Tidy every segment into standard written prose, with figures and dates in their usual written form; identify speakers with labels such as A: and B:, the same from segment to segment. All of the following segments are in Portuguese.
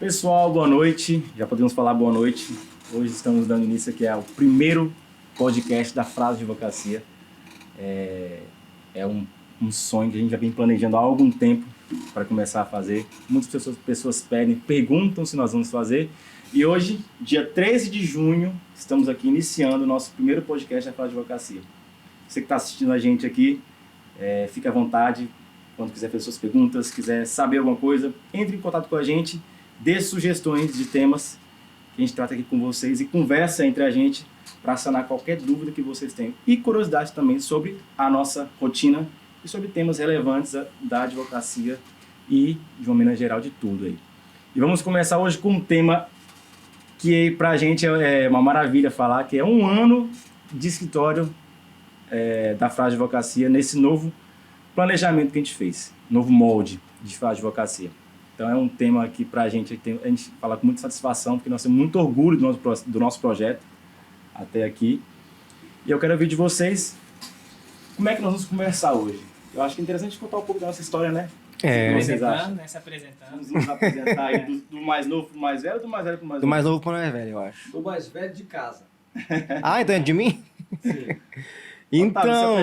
A: Pessoal, boa noite. Já podemos falar boa noite. Hoje estamos dando início aqui ao primeiro podcast da Frase de Advocacia. É um sonho que a gente já vem planejando há algum tempo para começar a fazer. Muitas pessoas pedem, perguntam se nós vamos fazer. E hoje, dia 13 de junho, estamos aqui iniciando o nosso primeiro podcast da Frase de Advocacia. Você que está assistindo a gente aqui, fique à vontade. Quando quiser fazer suas perguntas, quiser saber alguma coisa, entre em contato com a gente, dê sugestões de temas que a gente trata aqui com vocês e conversa entre a gente para sanar qualquer dúvida que vocês tenham. E curiosidade também sobre a nossa rotina e sobre temas relevantes da advocacia e de uma maneira geral de tudo aí. E vamos começar hoje com um tema que para a gente é uma maravilha falar, que é um ano de escritório da Frase de Advocacia nesse novo planejamento que a gente fez, novo molde de Frase de Advocacia. Então é um tema que para a gente fala com muita satisfação, porque nós temos muito orgulho do nosso projeto até aqui. E eu quero ouvir de vocês como é que nós vamos conversar hoje. Eu acho que é interessante contar um pouco da nossa história, né?
B: Se apresentando.
A: Vamos nos apresentar aí do mais novo pro mais velho ou do mais velho pro mais novo?
B: Do mais novo pro mais velho, eu acho.
C: Do mais velho de casa.
B: Ah, então é de mim?
A: Sim.
B: Então,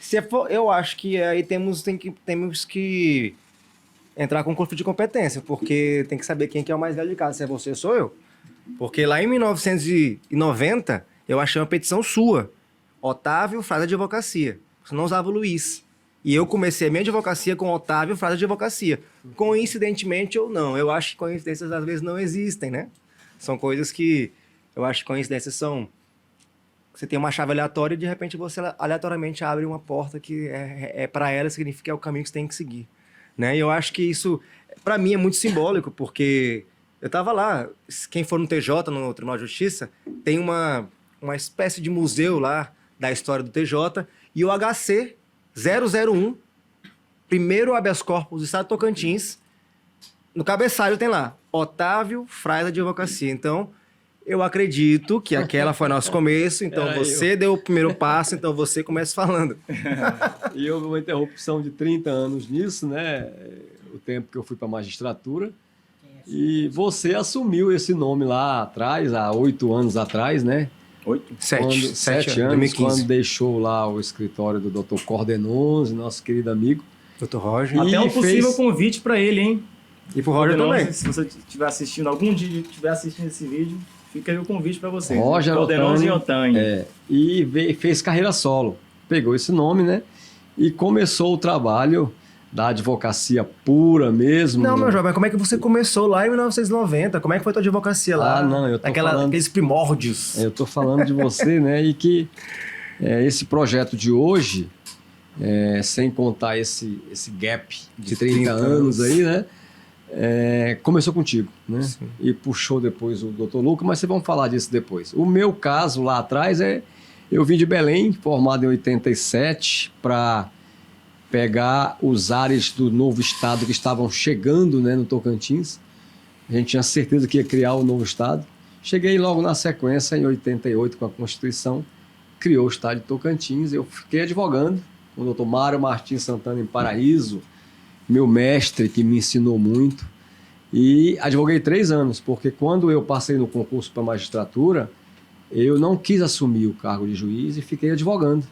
A: Se
B: for, eu acho que aí temos que entrar com conflito de competência, porque tem que saber quem que é o mais velho de casa, se é você ou sou eu. Porque lá em 1990, eu achei uma petição sua, Otávio Frase de Advocacia. Você não usava o Luiz. E eu comecei a minha advocacia com Otávio Frase de Advocacia. Coincidentemente ou não. Eu acho que coincidências às vezes não existem, né? São coisas que eu acho que coincidências são... Você tem uma chave aleatória e de repente você aleatoriamente abre uma porta que para ela significa que é o caminho que você tem que seguir. Né? E eu acho que isso, para mim, é muito simbólico, porque eu estava lá, quem for no TJ, no Tribunal de Justiça, tem uma espécie de museu lá da história do TJ, e o HC 001, primeiro habeas corpus do Estado de Tocantins, no cabeçalho tem lá, Otávio Frase de Advocacia. Então, eu acredito que aquela foi nosso começo, então você deu o primeiro passo, então você começa falando.
C: E houve uma interrupção de 30 anos nisso, né? O tempo que eu fui para a magistratura. E você assumiu esse nome lá atrás, há 8 anos atrás, né?
B: 7
C: anos,
B: 2015.
C: quando deixou lá o escritório do Dr. Cordenonze, nosso querido amigo.
B: Dr. Roger.
A: até um possível convite para ele, hein?
B: E pro Roger também.
A: Se você estiver assistindo, algum dia estiver assistindo esse vídeo, fica aí o convite para vocês.
C: Roger
A: Cordenonze e Otânio.
C: E fez carreira solo. Pegou esse nome, né? E começou o trabalho da advocacia pura mesmo.
B: Não, meu jovem, como é que você começou lá em 1990? Como é que foi a tua advocacia lá?
C: Ah, não, eu tô falando...
B: Aqueles primórdios.
C: Eu tô falando de você, né? E que esse projeto de hoje, sem contar esse gap de 30 anos aí, né? Começou contigo, né?
B: Sim.
C: E puxou depois o Dr. Luca, mas vocês vão falar disso depois. O meu caso lá atrás eu vim de Belém, formado em 87, para pegar os ares do novo estado que estavam chegando, né, no Tocantins. A gente tinha certeza que ia criar o novo estado. Cheguei logo na sequência, em 88, com a Constituição, criou o estado de Tocantins. Eu fiquei advogando com o Dr. Mário Martins Santana em Paraíso, meu mestre que me ensinou muito, e advoguei 3 anos, porque quando eu passei no concurso para magistratura, eu não quis assumir o cargo de juiz e fiquei advogando.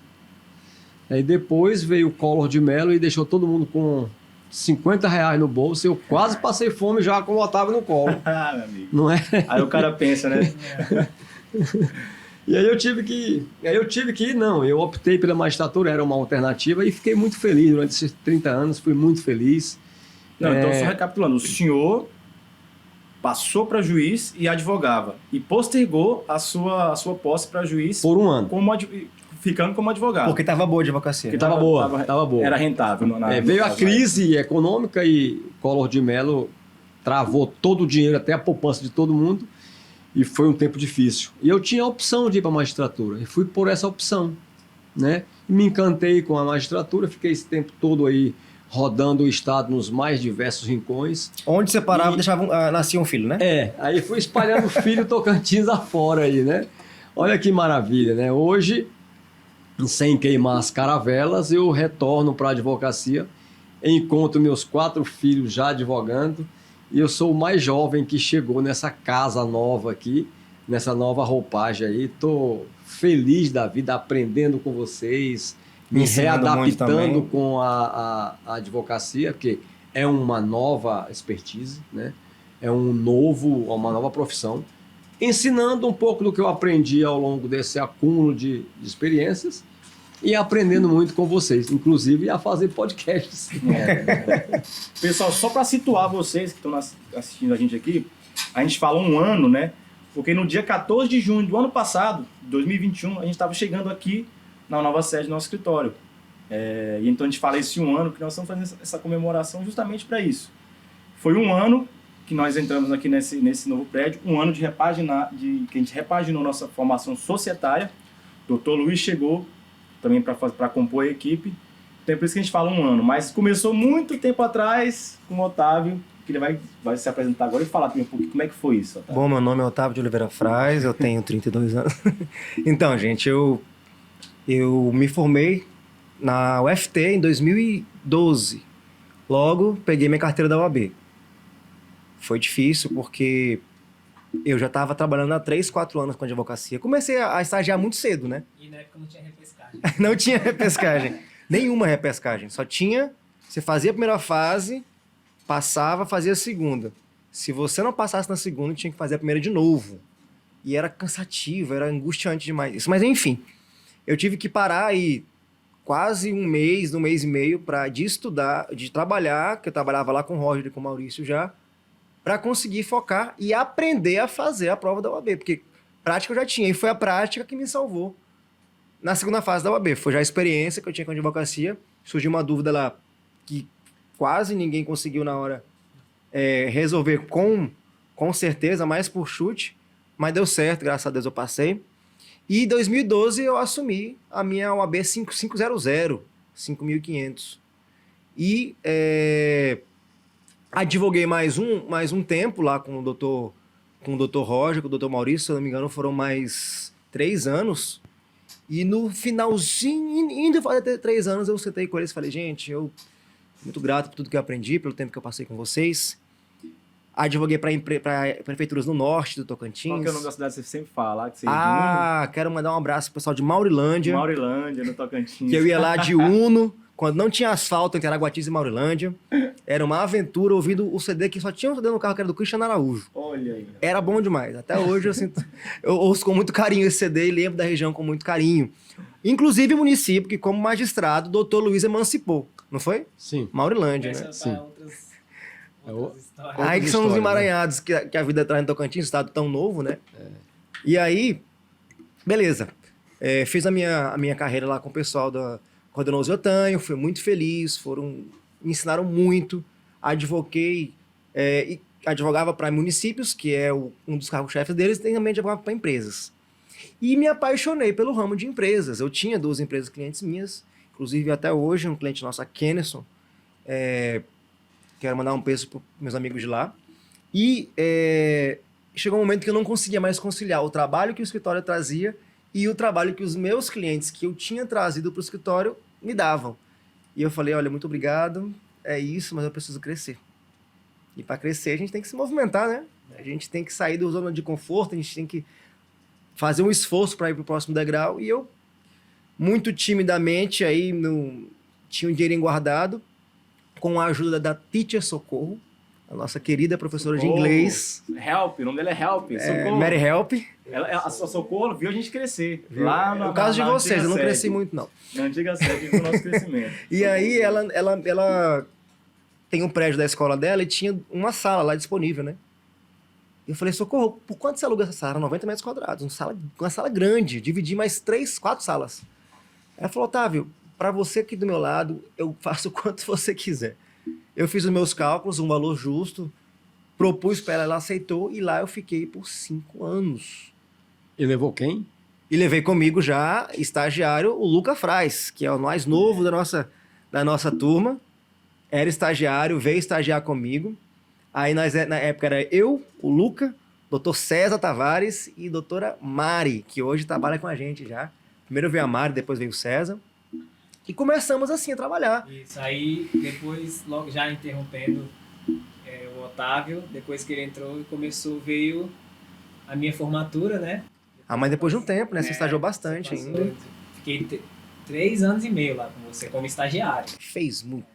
C: Aí depois veio o Collor de Mello e deixou todo mundo com R$50 no bolso, eu quase passei fome já com o Otávio no colo.
A: Ah, meu amigo.
C: Não é?
A: Aí o cara pensa, né?
C: E aí eu tive que ir, não, eu optei pela magistratura, era uma alternativa e fiquei muito feliz durante esses 30 anos, fui muito feliz.
A: Não, então só recapitulando, o senhor passou para juiz e advogava e postergou a sua posse para juiz
C: Por um ano.
A: ficando como advogado.
B: Porque tava boa a advocacia.
A: Porque
C: Tava boa.
A: Era rentável.
C: Veio a crise econômica e Collor de Mello travou todo o dinheiro, até a poupança de todo mundo, e foi um tempo difícil. E eu tinha a opção de ir para a magistratura, e fui por essa opção, né? E me encantei com a magistratura, fiquei esse tempo todo aí rodando o estado nos mais diversos rincões.
B: Onde você parava, nascia um filho, né?
C: Aí fui espalhando filho Tocantins afora aí, né? Olha que maravilha, né? Hoje, sem queimar as caravelas, eu retorno para a advocacia, encontro meus 4 filhos já advogando e eu sou o mais jovem que chegou nessa casa nova aqui, nessa nova roupagem aí. Tô feliz da vida, aprendendo com vocês, me
B: Ensinando muito
C: readaptando
B: também.
C: com a advocacia, porque é uma nova expertise, né? É uma nova profissão. Ensinando um pouco do que eu aprendi ao longo desse acúmulo de experiências e aprendendo muito com vocês, inclusive a fazer podcasts.
A: Pessoal, só para situar vocês que estão assistindo a gente aqui, a gente fala um ano, né? Porque no dia 14 de junho do ano passado, 2021, a gente estava chegando aqui na nova sede do nosso escritório. E então a gente fala esse um ano, que nós estamos fazendo essa comemoração justamente para isso. Foi um ano que nós entramos aqui nesse novo prédio, um ano que a gente repaginou nossa formação societária. O Dr. Luiz chegou também para compor a equipe. Então é por isso que a gente fala um ano. Mas começou muito tempo atrás com o Otávio, que ele vai se apresentar agora e falar também um pouquinho como é que foi isso, Otávio.
B: Bom, meu nome é Otávio de Oliveira Fraz, eu tenho 32 anos. Então, gente, eu me formei na UFT em 2012. Logo, peguei minha carteira da OAB. Foi difícil porque eu já estava trabalhando há 3, 4 anos com advocacia. Comecei a estagiar muito cedo, né?
D: E na época não tinha repescagem.
B: Não tinha repescagem. Nenhuma repescagem. Só tinha... Você fazia a primeira fase, passava, fazia a segunda. Se você não passasse na segunda, tinha que fazer a primeira de novo. E era cansativo, era angustiante demais isso. Mas enfim, eu tive que parar aí quase um mês e meio de estudar, de trabalhar, que eu trabalhava lá com o Roger e com o Maurício já, para conseguir focar e aprender a fazer a prova da OAB, porque prática eu já tinha, e foi a prática que me salvou na segunda fase da OAB. Foi já a experiência que eu tinha com a advocacia, surgiu uma dúvida lá que quase ninguém conseguiu na hora resolver com certeza, mais por chute, mas deu certo, graças a Deus eu passei. E em 2012 eu assumi a minha OAB 5500, 5.500. E advoguei mais um tempo lá com o Dr. Roger, com o Dr. Maurício, se eu não me engano, foram mais 3 anos. E no finalzinho, indo fazer 3 anos, eu sentei com eles e falei, gente, eu sou muito grato por tudo que eu aprendi, pelo tempo que eu passei com vocês. Advoguei para prefeituras no norte do Tocantins.
A: Qual que é o nome da cidade que você sempre fala? Que você
B: quero mandar um abraço pro pessoal de Maurilândia.
A: Maurilândia, no Tocantins.
B: Que eu ia lá de Uno, quando não tinha asfalto entre Araguatis e Maurilândia. Era uma aventura ouvindo o CD, que só tinha um CD no carro, que era do Cristiano Araújo.
A: Olha aí.
B: Era bom demais. Até hoje eu ouço com muito carinho esse CD e lembro da região com muito carinho. Inclusive o município que, como magistrado, o Dr. Luiz emancipou, não foi?
C: Sim.
B: Maurilândia, né?
D: Essa tá outras histórias.
B: Aí que são os
C: história,
B: emaranhados que a vida traz no Tocantins, estado tão novo, né? E aí, beleza. Fiz a minha carreira lá com o pessoal da Rodenoso Otanho, fui muito feliz, me ensinaram muito, advoguei, e advogava para municípios, que é um dos cargos-chefes deles, e também advogava para empresas. E me apaixonei pelo ramo de empresas. Eu tinha 2 empresas clientes minhas, inclusive até hoje, um cliente nosso, a Kennerson, quero mandar um beijo para meus amigos de lá. E chegou um momento que eu não conseguia mais conciliar o trabalho que o escritório trazia e o trabalho que os meus clientes que eu tinha trazido para o escritório me davam. E eu falei, olha, muito obrigado, é isso, mas eu preciso crescer. E para crescer a gente tem que se movimentar, né? A gente tem que sair da zona de conforto, a gente tem que fazer um esforço para ir para o próximo degrau. E eu, muito timidamente, aí tinha um dinheirinho guardado, com a ajuda da Teacher Socorro, a nossa querida professora de inglês.
A: Help, o nome dela é Help. Socorro.
B: Mary Help.
A: A sua Socorro viu a gente crescer.
B: Viu?
A: Lá
B: No caso de vocês, eu não cresci muito, não.
A: Na antiga sede do nosso crescimento.
B: E aí ela tem um prédio da escola dela e tinha uma sala lá disponível, né? Eu falei, Socorro, por quanto você aluga essa sala? 90 metros quadrados, uma sala grande, dividi mais 3, 4 salas. Ela falou, Otávio, para você aqui do meu lado, eu faço o quanto você quiser. Eu fiz os meus cálculos, um valor justo, propus para ela aceitou, e lá eu fiquei por 5 anos.
C: E levou quem?
B: E levei comigo já, estagiário, o Luca Fraz, que é o mais novo da nossa turma. Era estagiário, veio estagiar comigo. Aí na época era eu, o Luca, doutor César Tavares e doutora Mari, que hoje trabalha com a gente já. Primeiro veio a Mari, depois veio o César. E começamos assim a trabalhar.
D: Isso aí, depois, logo já interrompendo, o Otávio, depois que ele entrou e começou, veio a minha formatura, né?
B: Ah, mas depois de um tempo, né? Você
D: É,
B: estagiou bastante
D: você passou-
B: ainda.
D: Fiquei 3 anos e meio lá com você, como estagiário.
B: Fez muita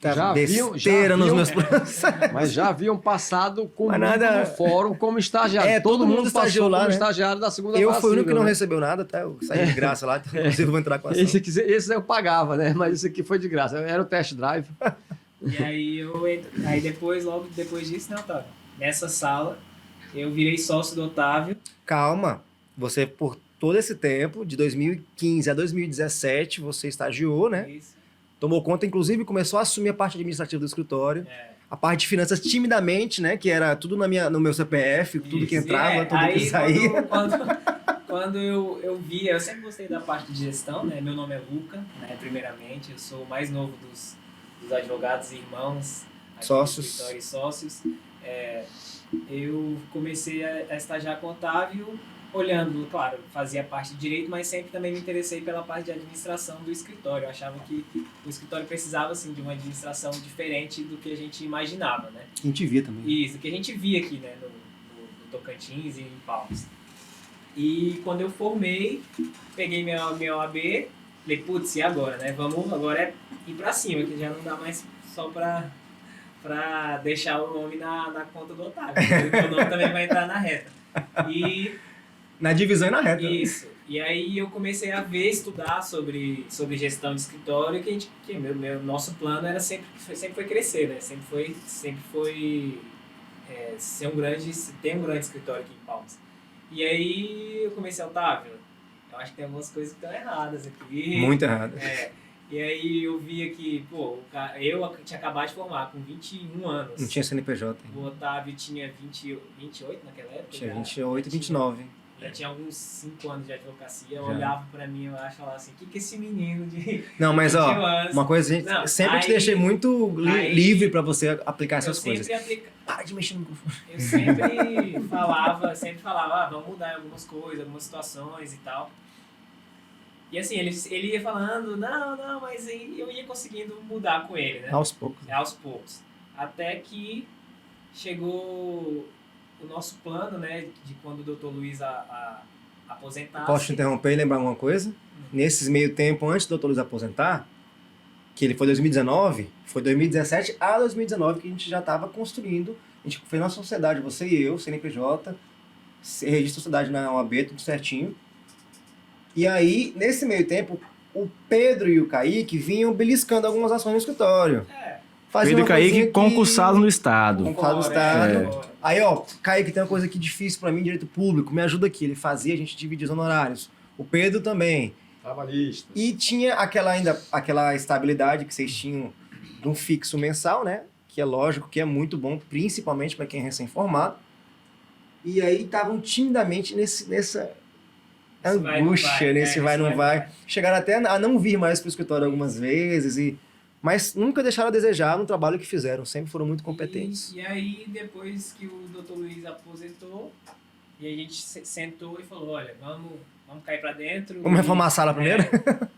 C: Já viam-
B: besteira
C: já
B: nos
C: viam-
B: meus processos.
C: Mas já haviam passado comigo
B: Mas nada-
C: no fórum como estagiário.
B: É, todo mundo
C: passou
B: estagiou lá,
C: como
B: né?
C: estagiário da segunda
B: Eu
C: fase
B: fui o único que
C: civil,
B: não
C: né?
B: recebeu nada, tá? Eu saí de graça lá, então inclusive vou entrar com a ação.
C: Esse eu pagava, né? Mas esse aqui foi de graça. Era o test drive.
D: E aí aí depois, logo depois disso, né, Otávio? Nessa sala, eu virei sócio do Otávio.
B: Calma, você por todo esse tempo, de 2015 a 2017, você estagiou, né?
D: Isso.
B: Tomou conta, inclusive começou a assumir a parte administrativa do escritório.
D: É.
B: A parte de finanças timidamente, né? Que era tudo no meu CPF, tudo que
D: Isso.
B: entrava, tudo que
D: aí,
B: saía.
D: Quando eu via, eu sempre gostei da parte de gestão, né? Meu nome é Luca, né? Primeiramente, eu sou o mais novo dos advogados e irmãos aqui
B: Sócios.
D: do escritório e sócios. Eu comecei a estagiar com o Otávio, olhando, claro, fazia parte de direito, mas sempre também me interessei pela parte de administração do escritório. Eu achava que o escritório precisava, assim, de uma administração diferente do que a gente imaginava, né?
B: A gente via também.
D: Isso, que a gente via aqui, né, no Tocantins e em Palmas. E quando eu formei, peguei minha OAB, falei, putz, e agora, né? Vamos, agora é ir pra cima, que já não dá mais só pra deixar o nome na conta do Otávio, porque o nome também vai entrar na reta. E
B: Na divisão e na reta.
D: isso. E aí eu comecei a ver, estudar sobre gestão de escritório, nosso plano era sempre foi crescer, né? Sempre foi ter um grande escritório aqui em Palmas. E aí eu comecei, Otávio, eu acho que tem algumas coisas que estão erradas aqui.
B: Muito errado.
D: E aí eu via que, eu tinha acabado de formar com 21 anos.
B: Não tinha CNPJ.
D: O Otávio tinha 28 naquela época?
B: Tinha
D: já?
B: 28 e 29.
D: Já tinha alguns 5 anos de advocacia,
B: Já.
D: olhava pra mim, eu acho, falava assim, o que esse menino de
B: Não, mas
D: 21
B: ó,
D: anos...
B: uma coisa, gente,
D: Não,
B: sempre te
D: aí-
B: deixei muito
D: aí-
B: livre pra você aplicar
D: eu
B: essas coisas.
D: sempre
B: Para de mexer no microfone.
D: eu sempre falava, vamos mudar em algumas coisas, algumas situações e tal. E assim, ele ia falando, não, mas aí eu ia conseguindo mudar com ele, né?
B: Aos poucos.
D: Aos poucos. Até que chegou o nosso plano, né, de quando o Dr. Luiz aposentasse.
B: Posso te interromper e lembrar uma coisa? Nesses meio tempo, antes do Dr. Luiz aposentar, que ele foi 2019, foi 2017 a 2019 que a gente já estava construindo. A gente fez uma sociedade, você e eu, CNPJ, registra a sociedade na OAB, tudo certinho. E aí, nesse meio tempo, o Pedro e o Kaique vinham beliscando algumas ações no escritório. Faziam
A: Pedro e
B: uma coisinha
A: Kaique concursados no Estado.
B: Concursado no Estado. Aí, ó, Kaique, tem uma coisa aqui difícil pra mim, direito público, me ajuda aqui. Ele fazia, a gente dividia os honorários. O Pedro também.
C: Trabalhista.
B: E tinha aquela estabilidade que vocês tinham de um fixo mensal, né? Que é lógico, que é muito bom, principalmente para quem é recém-formado. E aí estavam timidamente nessa angústia, nesse vai, não vai. Chegaram até a não vir mais para o escritório algumas vezes, mas nunca deixaram a desejar no trabalho que fizeram, sempre foram muito competentes.
D: E aí, depois que o Dr. Luiz aposentou, e a gente sentou e falou, olha, vamos cair pra dentro.
B: Vamos reformar a sala primeiro?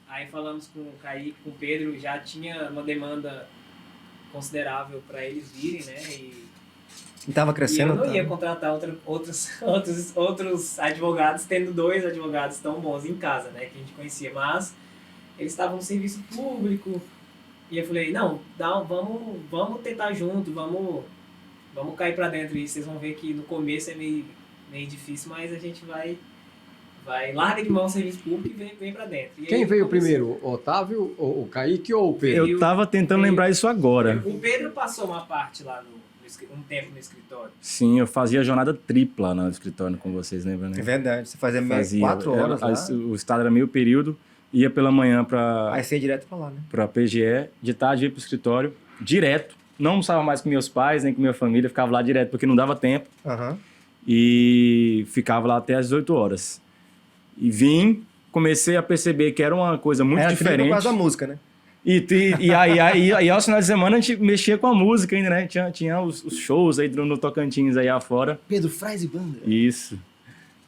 D: Aí falamos com o Kaique, com o Pedro, já tinha uma demanda considerável para eles virem, né?
B: E tava crescendo.
D: E eu não ia
B: tá?
D: contratar outros advogados, tendo 2 advogados tão bons em casa, né? Que a gente conhecia, mas eles estavam no serviço público. E eu falei, não, vamos tentar junto, vamos cair pra dentro. E vocês vão ver que no começo é meio difícil, mas a gente vai larga de mão o serviço público e vem pra dentro. E
C: Quem
D: aí
C: veio
D: começou.
C: primeiro, o Otávio, o Kaique ou o Pedro?
A: Eu tava tentando lembrar isso agora.
D: O Pedro passou uma parte lá um tempo no escritório.
A: Sim, eu fazia jornada tripla no escritório com vocês, lembra, né?
B: É verdade, você fazia
A: Fazia.
B: 4 horas lá.
A: O estado era meio período, ia pela manhã pra
B: Aí você ia direto pra lá, né?
A: PGE, de tarde ia pro escritório, direto. Não almoçava mais com meus pais, nem com minha família, ficava lá direto, porque não dava tempo.
B: Aham.
A: E ficava lá até às 18 horas. E comecei a perceber que era uma coisa muito
B: Era triplo por
A: diferente.
B: causa da música, né?
A: E aí, aos finais de semana, a gente mexia com a música ainda, né? Tinha os shows aí no Tocantins, aí afora.
B: Pedro Fraz e Banda.
A: Isso.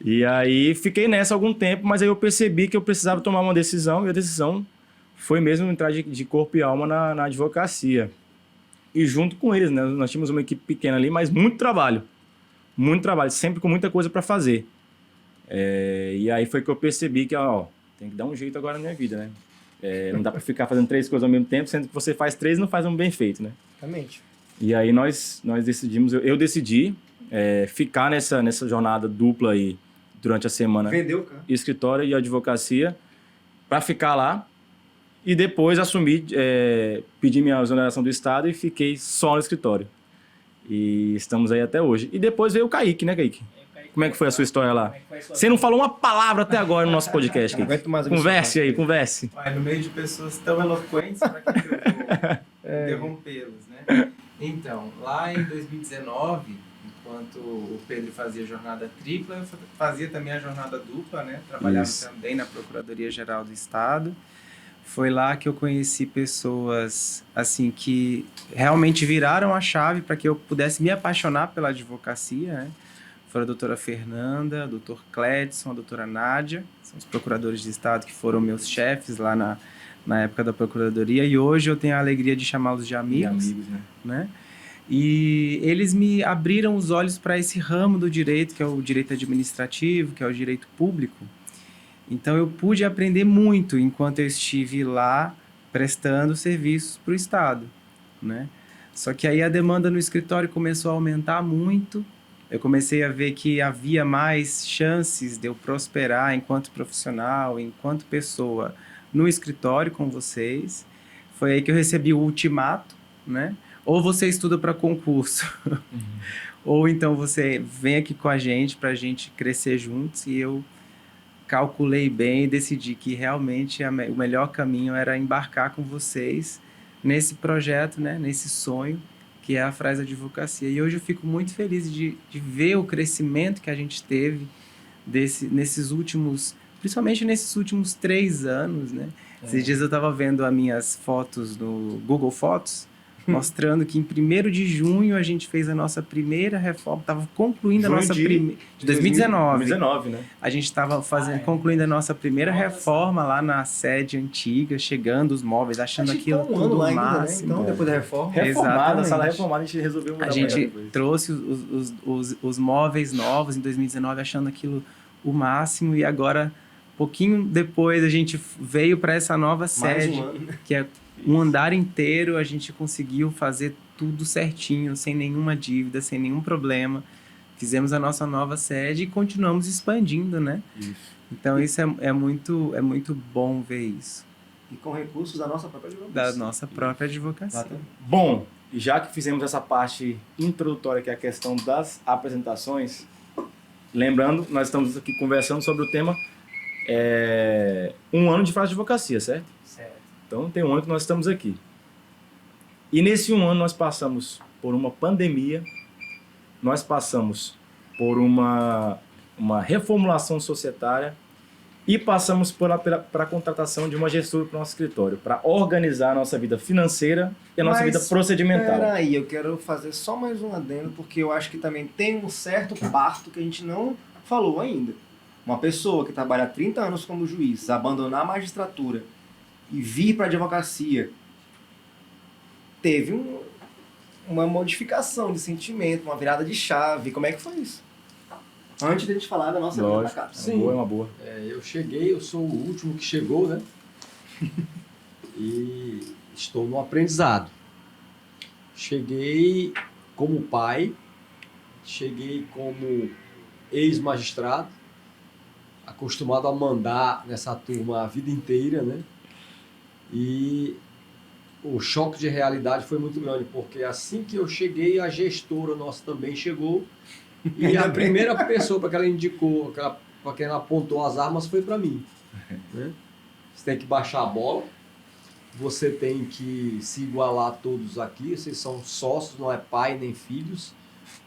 A: E aí, fiquei nessa algum tempo, mas aí eu percebi que eu precisava tomar uma decisão, e a decisão foi mesmo entrar de corpo e alma na advocacia. e junto com eles, né? Nós tínhamos uma equipe pequena ali, mas muito trabalho, sempre com muita coisa para fazer. E aí foi que eu percebi que, ó, tem que dar um jeito agora na minha vida, né? Não dá para ficar fazendo 3 coisas ao mesmo tempo, sendo que você faz 3 e não faz um bem feito, né?
B: Exatamente.
A: E aí nós decidimos, eu decidi ficar nessa jornada dupla aí durante a semana.
B: Vendeu, cara.
A: Escritório e advocacia, para ficar lá e depois assumir, pedir minha exoneração do Estado e fiquei só no escritório. E estamos aí até hoje. E depois veio o Kaique, né, Kaique? Como é que foi a sua história lá? Você não falou uma palavra até agora no nosso podcast, Kaique.
B: Aguento mais
A: Converse aí, converse.
E: Vai, no meio de pessoas tão eloquentes, para que eu vou interrompê-los, né? Então, lá em 2019, enquanto o Pedro fazia jornada tripla, eu fazia também a jornada dupla, né? Trabalhava também na Procuradoria-Geral do Estado. Foi lá que eu conheci pessoas, assim, que realmente viraram a chave para que eu pudesse me apaixonar pela advocacia, né? Foram a doutora Fernanda, o doutor Cledson, a doutora Nádia, são os procuradores de Estado que foram meus chefes lá na época da Procuradoria, e hoje eu tenho a alegria de chamá-los de amigos, né? E eles me abriram os olhos para esse ramo do direito, que é o direito administrativo, que é o direito público. Então eu pude aprender muito enquanto eu estive lá prestando serviços para o Estado, né? Só que aí a demanda no escritório começou a aumentar muito. Eu comecei a ver que havia mais chances de eu prosperar enquanto profissional, enquanto pessoa no escritório com vocês. Foi aí que eu recebi o ultimato, né? Ou você estuda para concurso, ou então você vem aqui com a gente para a gente crescer juntos. E eu calculei bem e decidi que realmente o melhor caminho era embarcar com vocês nesse projeto, né? Nesse sonho, que é a Fraz Advocacia. E hoje eu fico muito feliz de ver o crescimento que a gente teve nesses últimos, principalmente nesses últimos 3 anos, né? Esses dias eu estava vendo as minhas fotos no Google Fotos, mostrando que em 1º de junho a gente fez a nossa primeira reforma, estava concluindo a nossa primeira... De 2019.
A: 2019, né?
E: A gente estava concluindo a nossa primeira reforma lá na sede antiga, chegando os móveis, achando aquilo tudo
B: lá ainda,
E: máximo.
B: né? Então, depois da reforma.
A: Reformada,
E: Exatamente.
A: a sala reformada, a gente resolveu mudar
E: A gente
A: depois.
E: trouxe os móveis novos em 2019, achando aquilo o máximo, e agora, pouquinho depois, a gente veio para essa nova sede, que é um andar inteiro. A gente conseguiu fazer tudo certinho, sem nenhuma dívida, sem nenhum problema. Fizemos a nossa nova sede e continuamos expandindo, né?
A: Isso.
E: Então isso é muito bom ver isso.
B: E com recursos da nossa própria advocacia.
E: Da nossa própria advocacia.
A: Bom, e já que fizemos essa parte introdutória, que é a questão das apresentações, lembrando, nós estamos aqui conversando sobre o tema 1 ano de Fraz Advocacia, certo?
E: Certo.
A: Então tem 1 ano que nós estamos aqui. E nesse 1 ano nós passamos por uma pandemia, nós passamos por uma reformulação societária e passamos para a contratação de uma gestora para o nosso escritório, para organizar a nossa vida financeira e a nossa vida procedimental.
B: Peraí, eu quero fazer só mais um adendo, porque eu acho que também tem um certo parto que a gente não falou ainda. Uma pessoa que trabalha há 30 anos como juiz, abandonar a magistratura e vir para a advocacia, teve uma modificação de sentimento, uma virada de chave. Como é que foi isso? Antes de a gente falar da nossa vida pra cá.
C: Sim.
A: É uma boa.
C: Eu cheguei, eu sou o último que chegou, né? E estou no aprendizado. Cheguei como pai, cheguei como ex-magistrado, acostumado a mandar nessa turma a vida inteira, né? E o choque de realidade foi muito grande, porque assim que eu cheguei, a gestora nossa também chegou, e a primeira pessoa para que ela indicou, para quem ela apontou as armas, foi para mim. Né? Você tem que baixar a bola, você tem que se igualar a todos aqui, vocês são sócios, não é pai nem filhos,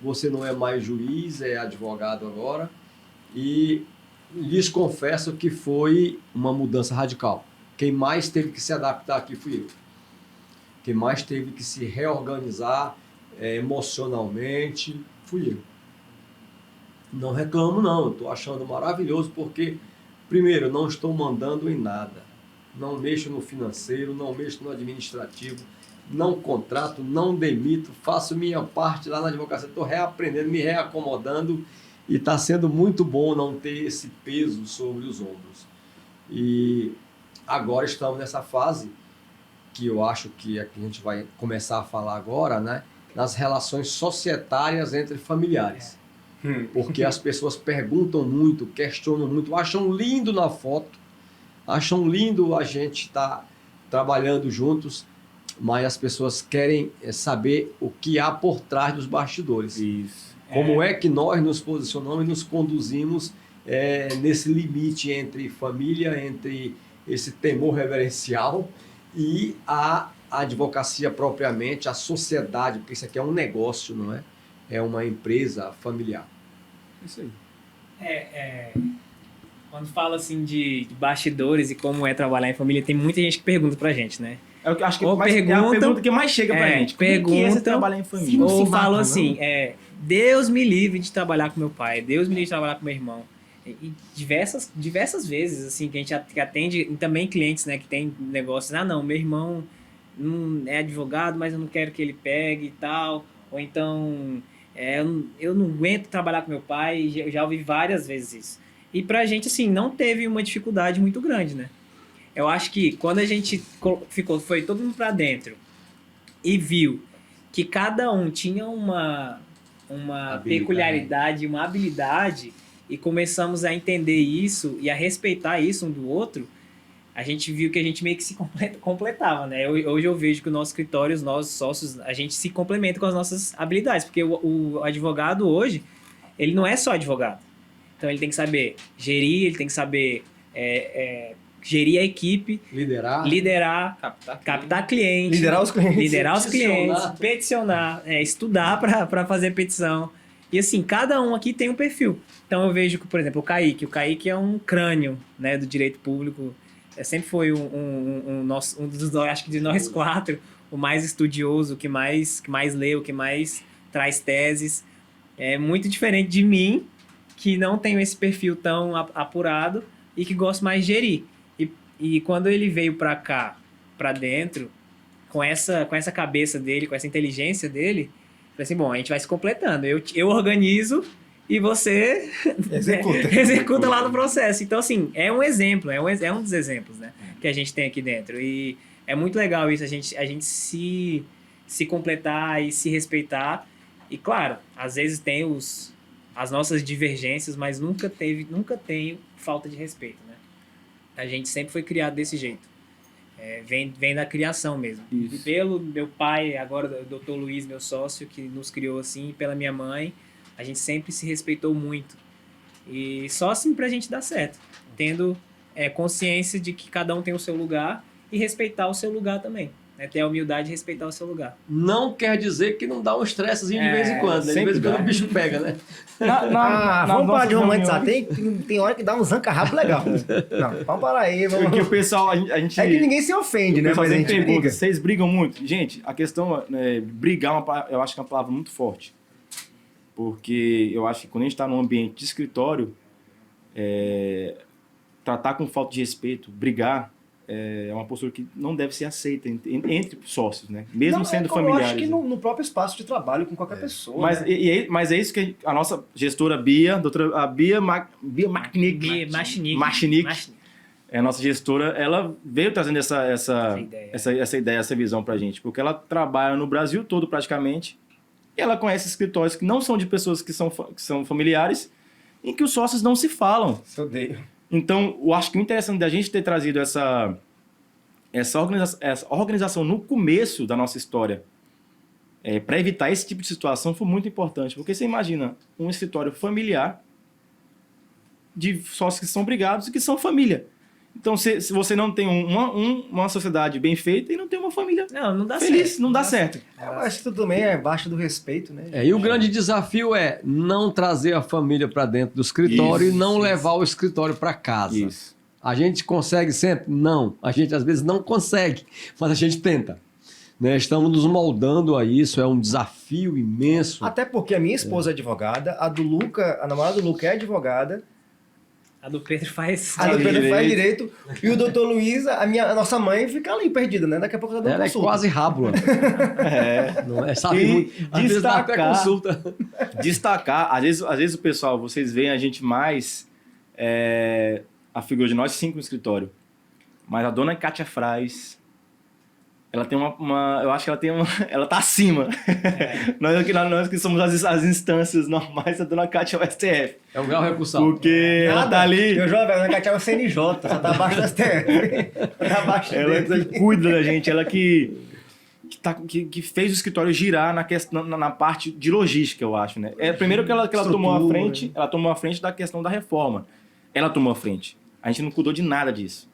C: você não é mais juiz, é advogado agora, e lhes confesso que foi uma mudança radical. Quem mais teve que se adaptar aqui fui eu. Quem mais teve que se reorganizar emocionalmente fui eu. Não reclamo não, eu estou achando maravilhoso porque, primeiro, eu não estou mandando em nada. não mexo no financeiro, não mexo no administrativo, não contrato, não demito, faço minha parte lá na advocacia, estou reaprendendo, me reacomodando e está sendo muito bom não ter esse peso sobre os ombros. E agora estamos nessa fase que eu acho que a gente vai começar a falar agora, né? Nas relações societárias entre familiares. Porque as pessoas perguntam muito, questionam muito, acham lindo na foto, acham lindo a gente estar trabalhando juntos, mas as pessoas querem saber o que há por trás dos bastidores.
A: Isso.
C: Como é que nós nos posicionamos e nos conduzimos nesse limite entre família, entre esse temor reverencial e a advocacia propriamente, a sociedade, porque isso aqui é um negócio, não é? É uma empresa familiar.
A: Isso aí.
D: Quando fala assim de bastidores e como é trabalhar em família, tem muita gente que pergunta pra gente, né?
A: É o que eu acho que
D: Ou
A: é a pergunta
D: perguntam-
A: que mais chega pra gente. Como é que você trabalhar em família?
B: Não
D: Ou
B: se matam,
D: falam
B: não?
D: assim, Deus me livre de trabalhar com meu pai, Deus me livre de trabalhar com meu irmão. E diversas vezes, assim, que a gente atende, e também clientes, né, que tem negócios, não, meu irmão não é advogado, mas eu não quero que ele pegue e tal, ou então, eu não aguento trabalhar com meu pai, eu já ouvi várias vezes isso. E pra gente, assim, não teve uma dificuldade muito grande, né? Eu acho que quando a gente foi todo mundo pra dentro e viu que cada um tinha uma peculiaridade, uma habilidade, e começamos a entender isso e a respeitar isso um do outro, a gente viu que a gente meio que se completava, né? Hoje eu vejo que o nosso escritório, os nossos sócios, a gente se complementa com as nossas habilidades, porque o advogado hoje, ele não é só advogado. Então ele tem que saber gerir, ele tem que saber gerir a equipe, liderar, captar clientes,
B: Liderar os clientes.
D: clientes, peticionar, estudar para fazer petição. E assim, cada um aqui tem um perfil. Então eu vejo que, por exemplo, o Kaique é um crânio, né, do direito público. Sempre foi um dos, acho que de nós quatro, o mais estudioso, que mais lê, o que mais traz teses. É muito diferente de mim, que não tenho esse perfil tão apurado e que gosto mais de gerir. E quando ele veio pra cá, pra dentro, com essa cabeça dele, com essa inteligência dele, eu falei assim, bom, a gente vai se completando. Eu organizo e você executa lá no processo. Então, assim, é um exemplo, é um dos exemplos, né, que a gente tem aqui dentro. E é muito legal isso, a gente se completar e se respeitar. E, claro, às vezes tem as nossas divergências, mas nunca tem falta de respeito, né? A gente sempre foi criado desse jeito. Vem da criação mesmo.
A: Isso.
D: E pelo meu pai, agora o Dr. Luiz, meu sócio, que nos criou assim, e pela minha mãe, a gente sempre se respeitou muito. E só assim pra gente dar certo. Tendo consciência de que cada um tem o seu lugar e respeitar o seu lugar também. Ter a humildade de respeitar o seu lugar.
C: Não quer dizer que não dá um estressezinho de vez em quando, né? De
A: sempre
C: vez em quando
A: dá.
C: o bicho pega, né?
B: Vamos parar de romantizar. Tem hora que dá um zanca-rabo legal. Não, vamos parar aí. Vamos...
A: Porque o pessoal, a gente...
B: É que ninguém se ofende, né? Mas a gente
A: pergunta,
B: briga.
A: vocês brigam muito? Gente, a questão brigar, eu acho que é uma palavra muito forte. Porque eu acho que quando a gente está num ambiente de escritório, tratar com falta de respeito, brigar, é uma postura que não deve ser aceita entre sócios, né? Mesmo
B: Não,
A: sendo
B: eu
A: familiares.
B: acho que no próprio espaço de trabalho com qualquer pessoa.
A: Mas,
B: né?
A: mas é isso que a nossa gestora Bia, a Bia Machnik, a nossa gestora, ela veio trazendo essa ideia, essa visão pra gente, porque ela trabalha no Brasil todo praticamente, e ela conhece escritórios que não são de pessoas que são familiares, em que os sócios não se falam.
B: Isso eu odeio.
A: Então, eu acho que o interessante da gente ter trazido essa organização no começo da nossa história, para evitar esse tipo de situação, foi muito importante. Porque você imagina um escritório familiar de sócios que são brigados e que são família. Então, se você não tem uma sociedade bem feita e não tem uma família
D: Não dá
A: feliz,
D: certo.
A: não dá certo.
B: Eu acho que tudo também é abaixo do respeito, né?
C: E o grande desafio é não trazer a família para dentro do escritório
A: Isso,
C: e não
A: isso.
C: levar o escritório para casa.
A: Isso.
C: A gente consegue sempre? Não. A gente às vezes não consegue, mas a gente tenta. Né? Estamos nos moldando a isso, é um desafio imenso.
B: Até porque a minha esposa é advogada, a namorada do Luca é advogada.
D: A do Pedro faz.
B: A do Pedro
A: direito.
B: faz direito. E o doutor Luiz, a nossa mãe, fica ali perdida, né? Daqui a pouco tá dando
C: Ela é
B: consulta.
C: quase rábula. Não é, sabe
A: E
C: muito. Às vezes dá até
A: destacar-
C: consulta.
A: Destacar, às vezes o pessoal, vocês veem a gente mais a figura de nós 5 no escritório. Mas a dona Kátia Fraz, ela tem eu acho que ela tem ela tá acima. Nós que somos as instâncias normais, a dona Kátia é o STF.
C: É um grau recursal.
A: Porque ela tá ali,
B: Meu jovem, a Cátia é o CNJ, só tá abaixo do STF. Tá abaixo
A: ela
B: deles ali.
A: que cuida da gente, ela que fez o escritório girar na parte de logística, eu acho, né? Primeiro que ela tomou a frente, ela tomou a frente da questão da reforma. Ela tomou a frente. A gente não cuidou de nada disso.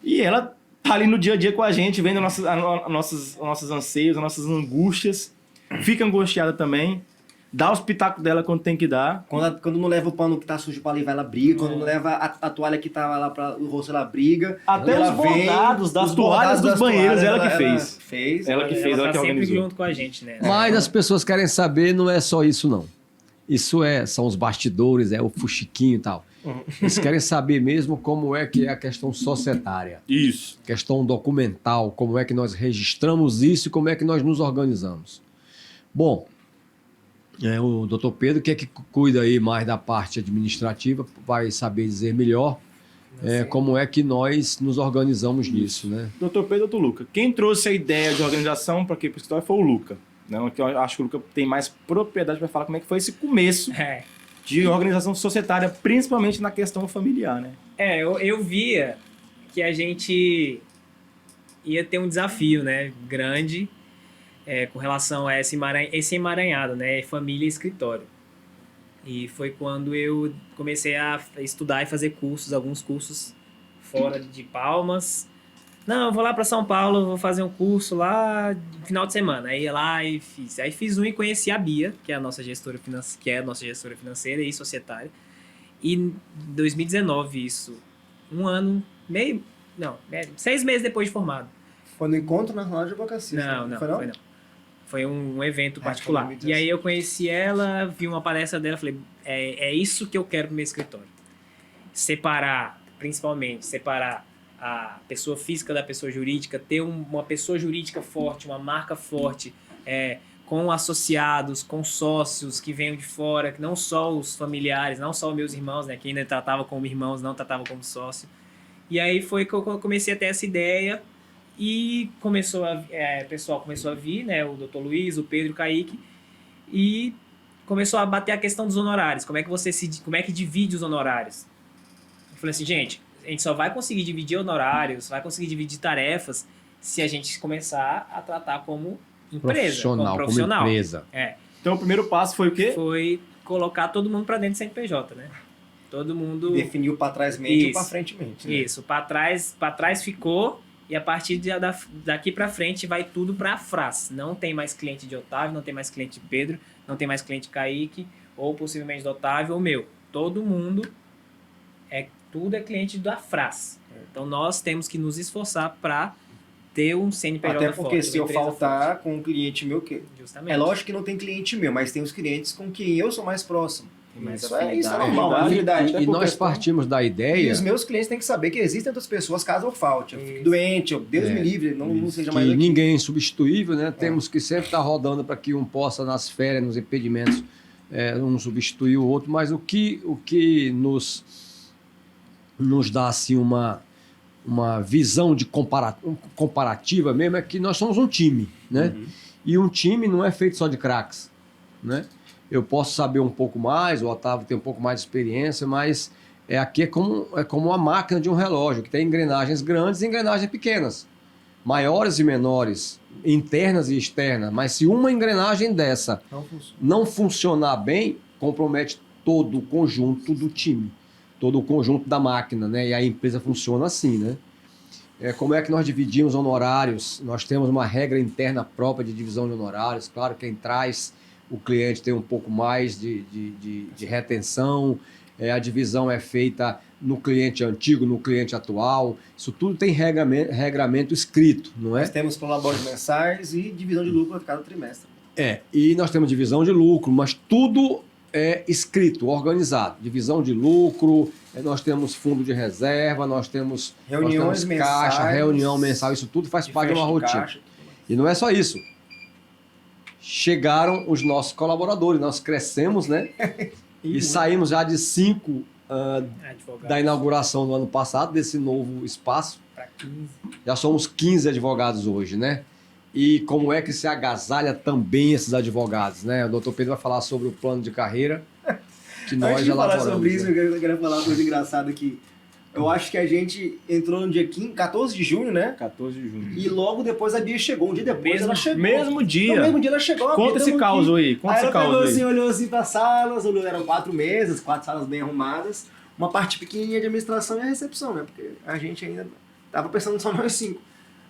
A: E ela tá ali no dia a dia com a gente, vendo nossos anseios, as nossas angústias. Fica angustiada também. Dá os pitacos dela quando tem que dar.
B: Quando não leva o pano que tá sujo pra lavar, ela briga. Quando não leva a toalha que tá lá para o rosto, ela briga.
A: Até
B: Quando
A: os
B: ela vem,
A: bordados das
B: os
A: toalhas
B: bordados
A: dos
B: das
A: banheiros,
B: toalhas,
A: ela que fez.
B: fez.
A: Ela que fez, ela que
D: tá sempre
A: organizou.
D: junto com a gente, né?
C: Mas as pessoas querem saber, não é só isso, não. Isso são os bastidores, é o fuxiquinho e tal. Eles querem saber mesmo como é que é a questão societária,
A: Isso.
C: questão documental, como é que nós registramos isso e como é que nós nos organizamos. Bom, o doutor Pedro, que é que cuida aí mais da parte administrativa, vai saber dizer melhor como é que nós nos organizamos nisso, né?
A: Doutor Pedro e doutor Luca. Quem trouxe a ideia de organização para aqui para o escritório foi o Luca. Não, que eu acho que o Luca tem mais propriedade para falar como é que foi esse começo de organização societária, principalmente na questão familiar, né?
D: Eu via que a gente ia ter um desafio, né, grande com relação a esse emaranhado, né, família e escritório. E foi quando eu comecei a estudar e fazer alguns cursos fora de Palmas. Não, eu vou lá para São Paulo, vou fazer um curso lá no final de semana. Aí ia lá e fiz. Aí fiz um e conheci a Bia, que é a nossa gestora financeira e societária. E em 2019, isso, 6 meses depois de formado.
B: Foi no Encontro Nacional de Advocacia.
D: Não,
B: foi não?
D: foi não. Foi um evento
B: Foi
D: particular.
B: 2017.
D: E aí eu conheci ela, vi uma palestra dela, falei, é isso que eu quero pro meu escritório. Principalmente separar a pessoa física da pessoa jurídica, ter uma pessoa jurídica forte, uma marca forte, com associados, com sócios que venham de fora, que não só os familiares, não só os meus irmãos, né, que ainda tratavam como irmãos, não tratavam como sócio. E aí foi que eu comecei a ter essa ideia e o pessoal começou a vir, né, o Dr. Luiz, o Pedro, o Kaique, e começou a bater a questão dos honorários, como é que divide os honorários. Eu falei assim, gente, a gente só vai conseguir dividir honorários, vai conseguir dividir tarefas se a gente começar a tratar como empresa, como profissional.
C: Como empresa.
A: Então o primeiro passo foi o quê?
D: Foi colocar todo mundo para dentro do CNPJ, né? Todo mundo...
B: Definiu para trás mente ou
D: Isso.
B: para frente mente. Né?
D: Isso, para trás ficou e a partir daqui para frente vai tudo para a Fras. Não tem mais cliente de Otávio, não tem mais cliente de Pedro, não tem mais cliente de Kaique, ou possivelmente do Otávio ou meu. Todo mundo tudo é cliente da Fras. Então nós temos que nos esforçar para ter um CNPJ
B: Até
D: forte.
B: porque se eu
D: uma empresa
B: faltar
D: forte.
B: com um cliente meu,
D: Justamente.
B: é lógico que não tem cliente meu, mas tem os clientes com quem eu sou mais próximo.
D: Tem mais
B: Isso é
D: afinidade.
B: normal, afinidade.
C: E nós partimos da
B: E
C: ideia
B: os meus clientes têm que saber que existem outras pessoas caso eu falte. Eu fique
D: Isso.
B: doente, Deus me livre, não seja
C: que
B: mais aqui.
C: ninguém é insubstituível, né? Temos que sempre estar rodando para que um possa, nas férias, nos impedimentos, um substituir o outro, mas o que nos dá assim uma visão de comparativa mesmo é que nós somos um time, né? E um time não é feito só de craques, né? Eu posso saber um pouco mais, o Otávio tem um pouco mais de experiência, mas aqui é como uma máquina de um relógio, que tem engrenagens grandes e engrenagens pequenas, maiores e menores, internas e externas, mas se uma engrenagem dessa não funcionar bem, compromete todo o conjunto do time, todo o conjunto da máquina, né? E a empresa funciona assim, né? Como é que nós dividimos honorários? Nós temos uma regra interna própria de divisão de honorários. Claro, quem traz o cliente tem um pouco mais de retenção. A divisão é feita no cliente antigo, no cliente atual. Isso tudo tem regramento escrito, não é?
B: Nós temos prolabores mensais e divisão de lucro a cada trimestre.
C: E nós temos divisão de lucro, mas tudo escrito, organizado. Divisão de lucro, nós temos fundo de reserva, nós temos
B: Reuniões
C: caixa,
B: mensais.
C: reunião mensal, isso tudo faz parte de uma
B: fecha
C: rotina.
B: caixa.
C: E não é só isso. Chegaram os nossos colaboradores, nós crescemos, né? E saímos já de 5
D: Advogado.
C: da inauguração do ano passado, desse novo espaço.
D: Pra 15.
C: Já somos 15 advogados hoje, né? E como é que se agasalha também esses advogados, né? O doutor Pedro vai falar sobre o plano de carreira que nós
B: Antes de falar
C: elaboramos.
B: sobre isso,
C: né?
B: eu queria falar uma coisa engraçada aqui. Eu acho que a gente entrou no dia 14 de junho, né?
A: 14 de junho.
B: E logo depois a Bia chegou. Um dia depois ela chegou.
A: Mesmo dia.
B: No mesmo dia ela chegou. a Bia
A: Conta esse
B: tamo
A: caos
B: aqui.
A: aí. Conta
B: Aí
A: esse
B: ela
A: caos
B: pegou
A: aí.
B: assim, olhou assim para salas, eram 4 mesas, 4 salas bem arrumadas, uma parte pequenininha de administração e a recepção, né? Porque a gente ainda tava pensando só nós 5.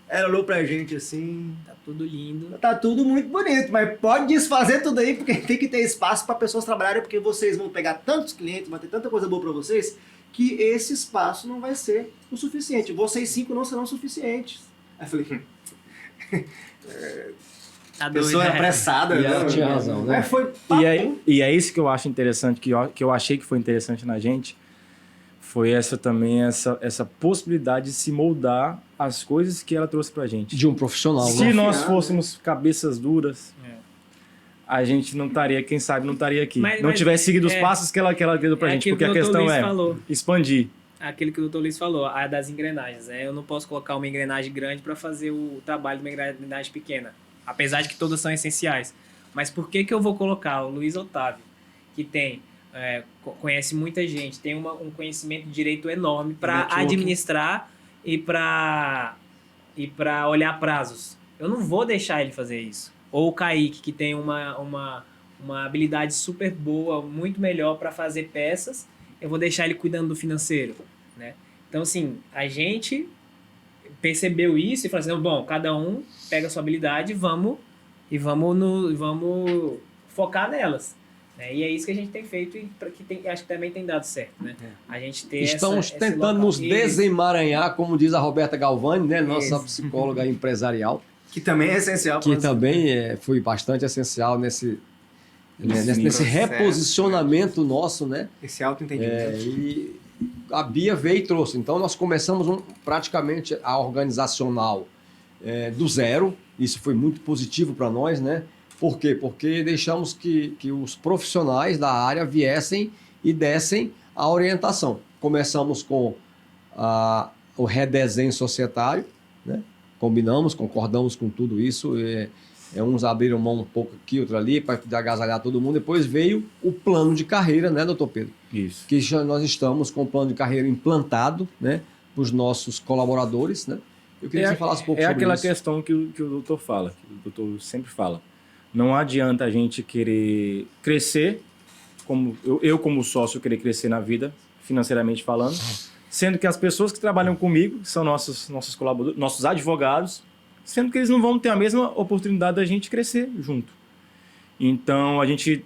B: Ela olhou pra gente assim,
D: Tá tudo lindo.
B: tá tudo muito bonito, mas pode desfazer tudo aí, porque tem que ter espaço para pessoas trabalharem, porque vocês vão pegar tantos clientes, vai ter tanta coisa boa para vocês, que esse espaço não vai ser o suficiente. Vocês 5 não serão suficientes. Aí eu falei,
D: Tá
B: a pessoa era apressada,
C: E ela tinha razão, né?
B: Mas foi
A: E é isso que eu acho interessante, que eu achei que foi interessante na gente, foi essa possibilidade de se moldar as coisas que ela trouxe pra gente.
C: De um profissional,
A: Se
C: né?
A: nós
B: Confiar,
A: fôssemos cabeças duras, a gente não estaria, quem sabe, não estaria aqui.
D: Mas-
A: não
D: mas
A: tivesse seguido os
D: é-
A: passos que ela deu pra
D: é
A: gente.
D: aquilo
A: Porque a
D: que o Dr.
A: questão
D: Luiz
A: é
D: falou.
A: expandir.
D: Aquele que o Dr. Luiz falou, a das engrenagens. Né? Eu não posso colocar uma engrenagem grande para fazer o trabalho de uma engrenagem pequena. Apesar de que todas são essenciais. Mas por que eu vou colocar o Luiz Otávio, que tem conhece muita gente, tem um conhecimento de direito enorme para
B: Networking.
D: administrar e para olhar prazos? Eu não vou deixar ele fazer isso. Ou o Kaique, que tem uma habilidade super boa, muito melhor para fazer peças, eu vou deixar ele cuidando do financeiro, né? Então, assim, a gente percebeu isso e falou assim, bom, cada um pega a sua habilidade e vamos focar nelas. Né? E é isso que a gente tem feito e acho que também tem dado certo, né? A gente ter
C: Estamos
D: esse
C: tentando
D: local.
C: nos
D: Isso.
C: desemaranhar, como diz a Roberta Galvani, né? Nossa
B: Isso.
C: psicóloga empresarial,
B: que também é essencial.
C: que
B: pra-
C: também foi bastante essencial nesse
E: processo,
C: reposicionamento nosso, né?
B: Esse autoentendimento.
C: E a Bia veio e trouxe. Então, nós começamos praticamente a organizacional do zero. Isso foi muito positivo para nós, né? Por quê? Porque deixamos que os profissionais da área viessem e dessem a orientação. Começamos com o redesenho societário, né? Combinamos, concordamos com tudo isso. Uns abriram mão um pouco aqui, outro ali, para agasalhar todo mundo. Depois veio o plano de carreira, né, doutor Pedro?
A: Isso.
C: Que nós estamos com o plano de carreira implantado, né, para os nossos colaboradores, né? Eu queria que você falasse um pouco sobre
A: aquela
C: isso.
A: questão que o doutor fala, que o doutor sempre fala. Não adianta a gente querer crescer, como eu como sócio querer crescer na vida, financeiramente falando, sendo que as pessoas que trabalham comigo são nossos colaboradores, nossos advogados, sendo que eles não vão ter a mesma oportunidade da gente crescer junto. Então, a gente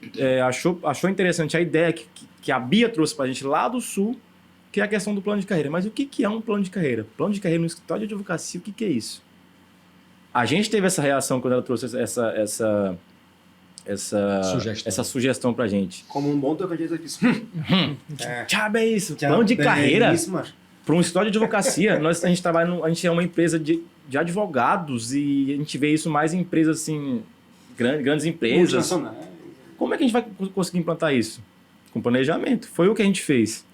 A: achou interessante a ideia que a Bia trouxe para a gente lá do Sul, que é a questão do plano de carreira. Mas o que é um plano de carreira? Plano de carreira no escritório de advocacia, o que é isso? A gente teve essa reação quando ela trouxe essa sugestão para a gente.
B: Como um bom tocantins aqui.
A: Tchau, é isso. Plano de carreira
B: Isso, macho.
A: para um escritório de advocacia. A gente trabalha, a gente é uma empresa de advogados e a gente vê isso mais em empresas assim, grandes empresas.
B: Multinacionais.
A: Como é que a gente vai conseguir implantar isso? Com planejamento. Foi o que a gente fez.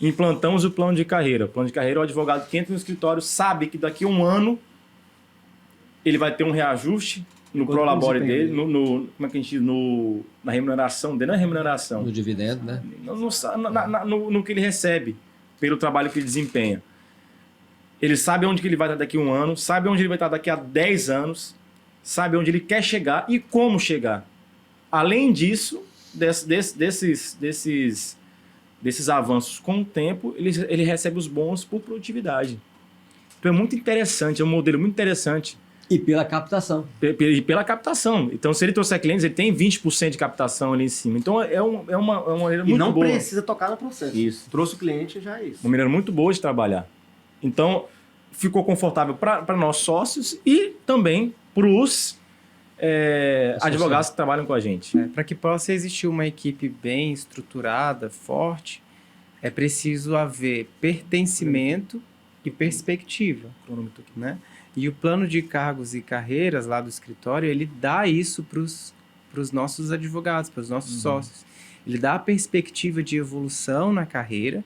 A: Implantamos o plano de carreira. O plano de carreira, o advogado que entra no escritório sabe que daqui a um ano ele vai ter um reajuste no
B: Quanto
A: prolabore
B: desempenho
A: dele, como é que a gente diz? Na remuneração dele, não é remuneração.
C: No dividendo, né?
A: No que ele recebe pelo trabalho que ele desempenha. Ele sabe onde que ele vai estar daqui a um ano, sabe onde ele vai estar daqui a 10 anos, sabe onde ele quer chegar e como chegar. Além disso, desses avanços com o tempo, ele recebe os bônus por produtividade. Então é muito interessante, é um modelo muito interessante.
C: E pela captação.
A: E pela captação. Então, se ele trouxer clientes, ele tem 20% de captação ali em cima. Então, é uma maneira
B: E
A: muito
B: não
A: boa.
B: precisa tocar no processo.
A: Isso.
B: Trouxe o cliente, já é isso.
A: Uma maneira muito boa de trabalhar. Então, ficou confortável para nós sócios e também para os advogados que trabalham com a gente.
E: Para que possa existir uma equipe bem estruturada, forte, é preciso haver pertencimento e perspectiva, né? E o plano de cargos e carreiras lá do escritório, ele dá isso para os nossos advogados, para os nossos sócios. Ele dá a perspectiva de evolução na carreira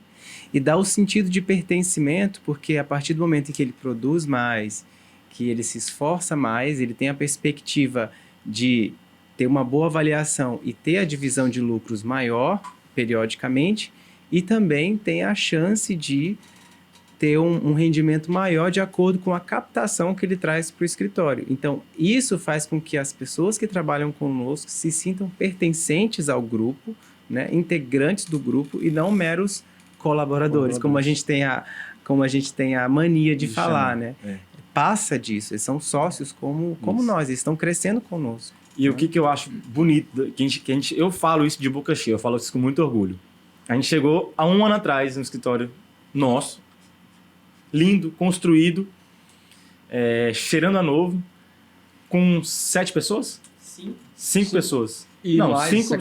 E: e dá o sentido de pertencimento, porque a partir do momento em que ele produz mais, que ele se esforça mais, ele tem a perspectiva de ter uma boa avaliação e ter a divisão de lucros maior, periodicamente, e também tem a chance de ter um rendimento maior de acordo com a captação que ele traz para o escritório. Então, isso faz com que as pessoas que trabalham conosco se sintam pertencentes ao grupo, né, integrantes do grupo e não meros colaboradores, como a gente tem a mania de falar, né? Passa disso, eles são sócios como nós, eles estão crescendo conosco.
A: E o que eu acho bonito, eu falo isso de boca cheia, eu falo isso com muito orgulho. A gente chegou há 1 ano atrás no escritório nosso, lindo, construído, cheirando a novo, com 7 pessoas? 5 pessoas.
C: E
A: não,
C: mais
A: 5,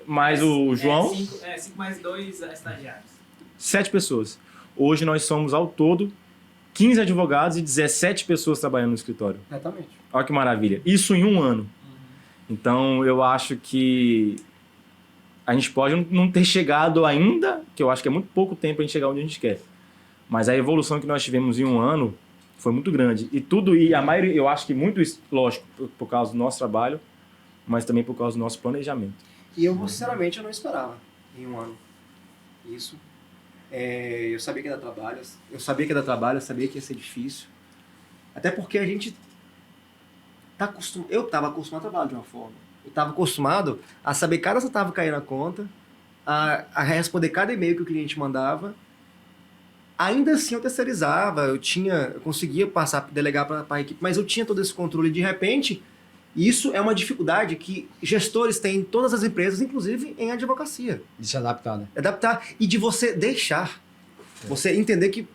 A: mais o João.
D: 5 mais 2 estagiários.
A: 7 pessoas. Hoje nós somos, ao todo, 15 advogados e 17 pessoas trabalhando no escritório.
B: Exatamente.
A: Olha que maravilha. Isso em 1 ano. Então, eu acho que a gente pode não ter chegado ainda, que eu acho que é muito pouco tempo para a gente chegar onde a gente quer. Mas a evolução que nós tivemos em 1 ano foi muito grande. E a maioria, eu acho que muito isso, lógico, por causa do nosso trabalho, mas também por causa do nosso planejamento.
B: E eu, sinceramente, eu não esperava em 1 ano isso. Eu sabia que ia dar trabalho, eu sabia que ia ser difícil. Até porque a gente eu estava acostumado a trabalhar de uma forma. Eu estava acostumado a saber cada centavo cair na conta, a responder cada e-mail que o cliente mandava. Ainda assim eu terceirizava, eu conseguia delegar para a equipe, mas eu tinha todo esse controle. De repente, isso é uma dificuldade que gestores têm em todas as empresas, inclusive em advocacia.
C: De se adaptar, né?
B: Adaptar e de você deixar, você entender que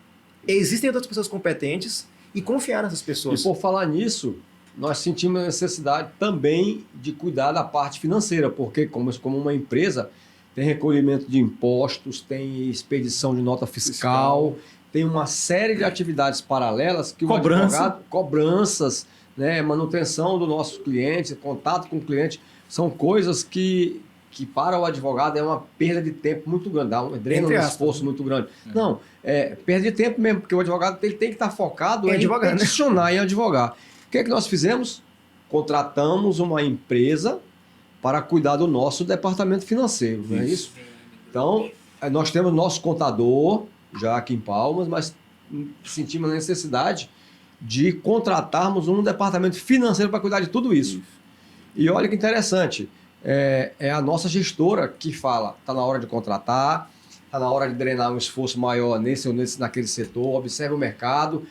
B: existem outras pessoas competentes e confiar nessas pessoas.
C: E por falar nisso, nós sentimos a necessidade também de cuidar da parte financeira, porque como uma empresa tem recolhimento de impostos, tem expedição de nota fiscal, tem uma série de atividades paralelas que o advogado, cobranças, né, manutenção do nosso cliente, contato com o cliente, são coisas que para o advogado é uma perda de tempo muito grande, drena um esforço muito grande. Não, perda de tempo mesmo, porque o advogado ele tem que estar focado em advogar, peticionar, em advogar. O que é que nós fizemos? Contratamos uma empresa para cuidar do nosso departamento financeiro, não é isso? Então, nós temos nosso contador, já aqui em Palmas, mas sentimos a necessidade de contratarmos um departamento financeiro para cuidar de tudo isso. E olha que interessante, é a nossa gestora que fala, está na hora de contratar, está na hora de drenar um esforço maior nesse ou naquele setor, observe o mercado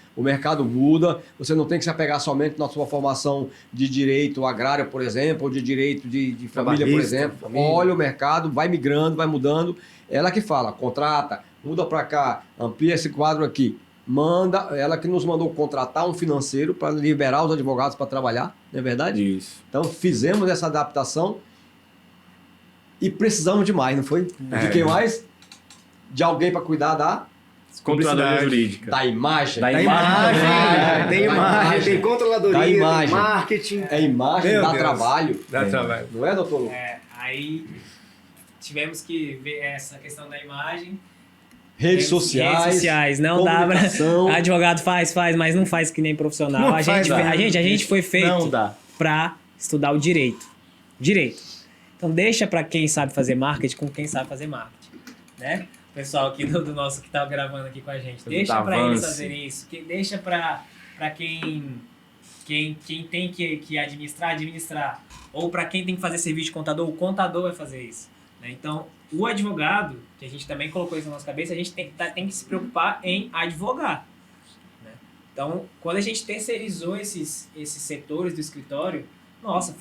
C: muda, você não tem que se apegar somente na sua formação de direito agrário, por exemplo, ou de direito de família, por exemplo. Olha o mercado, vai migrando, vai mudando. Ela que fala, contrata, muda para cá, amplia esse quadro aqui. Ela que nos mandou contratar um financeiro para liberar os advogados para trabalhar, não é verdade?
A: Isso.
C: Então fizemos essa adaptação e precisamos de mais, não foi? De quem mais? De alguém para cuidar da
A: controladoria jurídica.
C: Da imagem.
B: Tem controladoria,
C: da imagem.
B: tem marketing.
C: É imagem, dá trabalho.
E: Dá trabalho.
C: Não é, doutor Lu?
D: Aí tivemos que ver essa questão da imagem.
C: Redes sociais,
D: não dá pra...
C: comunicação.
D: Advogado faz, mas não faz que nem profissional. A gente foi feito para estudar o direito. Então deixa para quem sabe fazer marketing com quem sabe fazer marketing, né? O pessoal aqui do nosso que tá gravando aqui com a gente, deixa para eles fazerem isso, deixa para quem tem que administrar, ou para quem tem que fazer serviço de contador, o contador vai fazer isso, né? Então, o advogado, que a gente também colocou isso na nossa cabeça, a gente tem que se preocupar em advogar, né? Então, quando a gente terceirizou esses setores do escritório, nossa,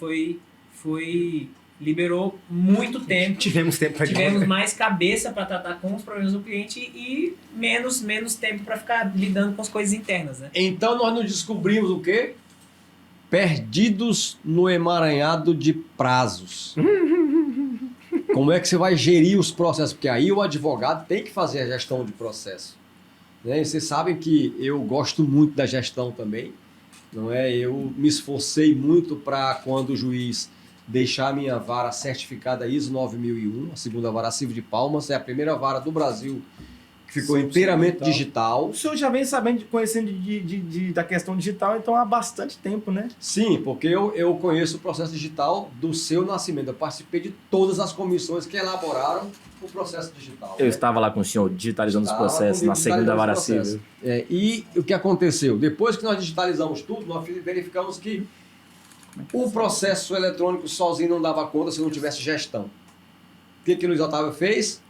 D: liberou muito tempo.
B: Tivemos tempo para
D: Tivemos mais cabeça para tratar com os problemas do cliente e menos tempo para ficar lidando com as coisas internas, né?
C: Então nós nos descobrimos o quê? perdidos no emaranhado de prazos. Como é que você vai gerir os processos? Porque aí o advogado tem que fazer a gestão de processo. Né? E vocês sabem que eu gosto muito da gestão também. Não é? Eu me esforcei muito para, quando o juiz deixar a minha vara certificada ISO 9001, a segunda vara civil de Palmas, é a primeira vara do Brasil que ficou inteiramente digital.
A: O senhor já vem sabendo, conhecendo da questão digital, então há bastante tempo, né?
C: Sim, porque eu conheço o processo digital do seu nascimento. Eu participei de todas as comissões que elaboraram o processo digital.
A: Eu estava lá com o senhor digitalizando os processos na segunda vara civil.
C: E o que aconteceu? Depois que nós digitalizamos tudo, nós verificamos que o processo eletrônico sozinho não dava conta se não tivesse gestão. O que o Luiz Otávio fez?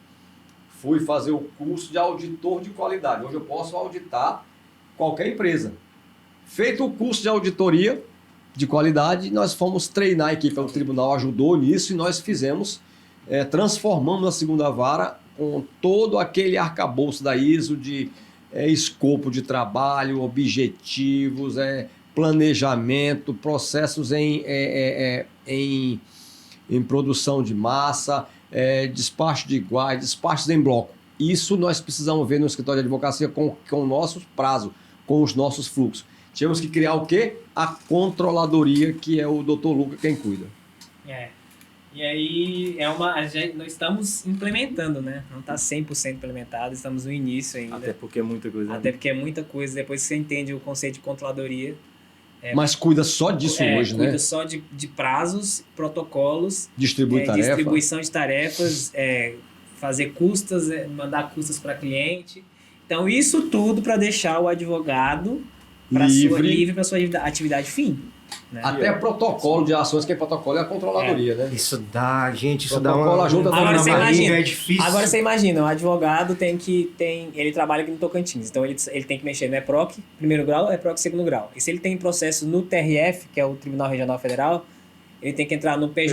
C: Fui fazer o curso de auditor de qualidade. Hoje eu posso auditar qualquer empresa. Feito o curso de auditoria de qualidade, nós fomos treinar a equipe. O tribunal ajudou nisso e nós fizemos, transformamos a segunda vara com todo aquele arcabouço da ISO de escopo de trabalho, objetivos, planejamento, processos em produção de massa, despacho de iguais, despachos em bloco. Isso nós precisamos ver no escritório de advocacia com o nosso prazo, com os nossos fluxos. Tínhamos que criar o quê? A controladoria, que é o Dr. Luca quem cuida.
D: E aí nós estamos implementando, né? Não está 100% implementado, estamos no início ainda.
A: Até porque é muita coisa.
D: Até porque é muita coisa. Depois que você entende o conceito de controladoria...
C: Mas cuida só disso hoje, né?
D: Cuida só de prazos, protocolos, distribuição de tarefas, fazer custas, mandar custas para cliente. Então, isso tudo para deixar o advogado livre para sua atividade fim. Né?
C: Até protocolo de ações, que é protocolo, é a controladoria, né?
B: Isso dá, gente, isso
C: Protocolo
B: dá uma...
C: ajuda
D: Agora você imagina,
B: é difícil.
D: Agora você imagina, o advogado ele trabalha aqui no Tocantins, então ele tem que mexer no EPROC, primeiro grau, EPROC, segundo grau. E se ele tem processo no TRF, que é o Tribunal Regional Federal, ele tem que entrar no PJE,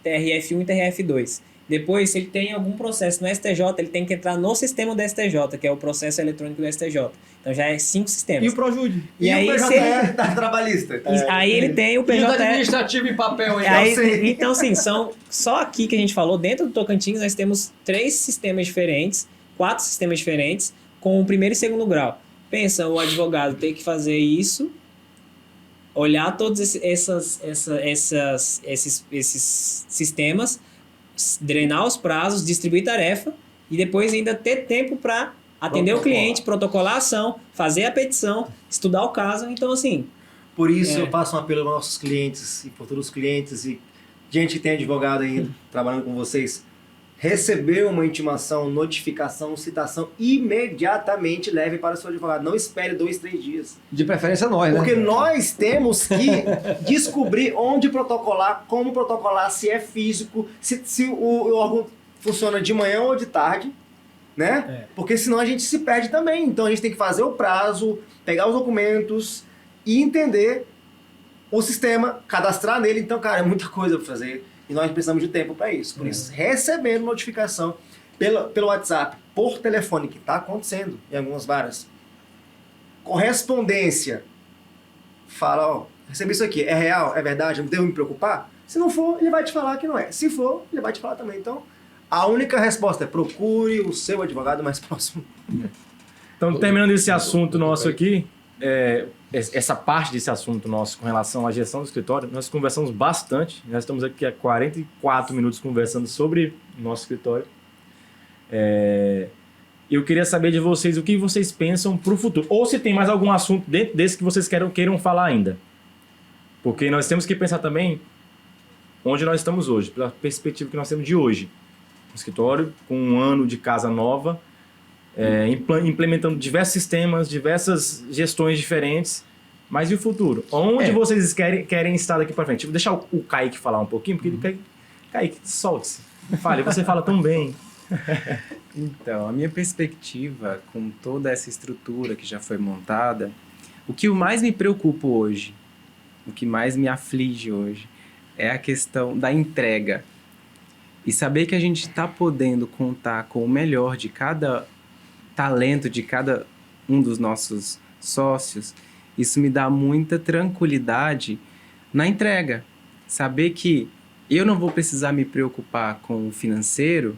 D: TRF1 e TRF2. Depois, se ele tem algum processo no STJ, ele tem que entrar no sistema do STJ, que é o processo eletrônico do STJ. Então já é 5 sistemas.
A: E o Projude?
B: E
D: aí,
B: o PJE da trabalhista.
D: Aí ele tem o
C: E
D: PJE...
C: administrativo em papel aí.
D: Então, assim, só aqui que a gente falou, dentro do Tocantins, nós temos 3 sistemas diferentes, 4 sistemas diferentes, com o primeiro e segundo grau. Pensa, o advogado tem que fazer isso, olhar todos esses sistemas, drenar os prazos, distribuir tarefa e depois ainda ter tempo para atender o cliente, protocolar a ação, fazer a petição, estudar o caso. Então, assim...
B: Por isso eu passo um apelo aos nossos clientes e futuros clientes e gente que tem advogado aí trabalhando com vocês. Recebeu uma intimação, notificação, citação, imediatamente leve para o seu advogado. Não espere 2, 3 dias.
C: De preferência nós, né?
B: Porque nós temos que descobrir onde protocolar, como protocolar, se é físico, se o órgão funciona de manhã ou de tarde, né? Porque senão a gente se perde também. Então a gente tem que fazer o prazo, pegar os documentos e entender o sistema, cadastrar nele. Então, cara, é muita coisa para fazer. E nós precisamos de tempo para isso. Por isso, recebendo notificação pelo WhatsApp, por telefone, que está acontecendo em algumas varas. Correspondência. Fala, ó, recebi isso aqui, é real, é verdade, não devo me preocupar? Se não for, ele vai te falar que não é. Se for, ele vai te falar também. Então, a única resposta é procure o seu advogado mais próximo.
A: Então, terminando esse assunto nosso aqui, essa parte desse assunto nosso com relação à gestão do escritório, nós conversamos bastante. Nós estamos aqui há 44 minutos conversando sobre o nosso escritório. Eu queria saber de vocês o que vocês pensam para o futuro. Ou se tem mais algum assunto dentro desse que vocês queiram falar ainda. Porque nós temos que pensar também onde nós estamos hoje, pela perspectiva que nós temos de hoje. Um escritório com um ano de casa nova, implementando diversos sistemas, diversas gestões diferentes. Mas e o futuro? Onde vocês querem estar daqui para frente? Vou deixar o Kaique falar um pouquinho, porque Kaique, solte-se. Fale, você fala tão bem.
E: Então, a minha perspectiva com toda essa estrutura que já foi montada, o que mais me preocupa hoje, o que mais me aflige hoje, é a questão da entrega. E saber que a gente está podendo contar com o melhor de cada talento, de cada um dos nossos sócios, isso me dá muita tranquilidade na entrega. Saber que eu não vou precisar me preocupar com o financeiro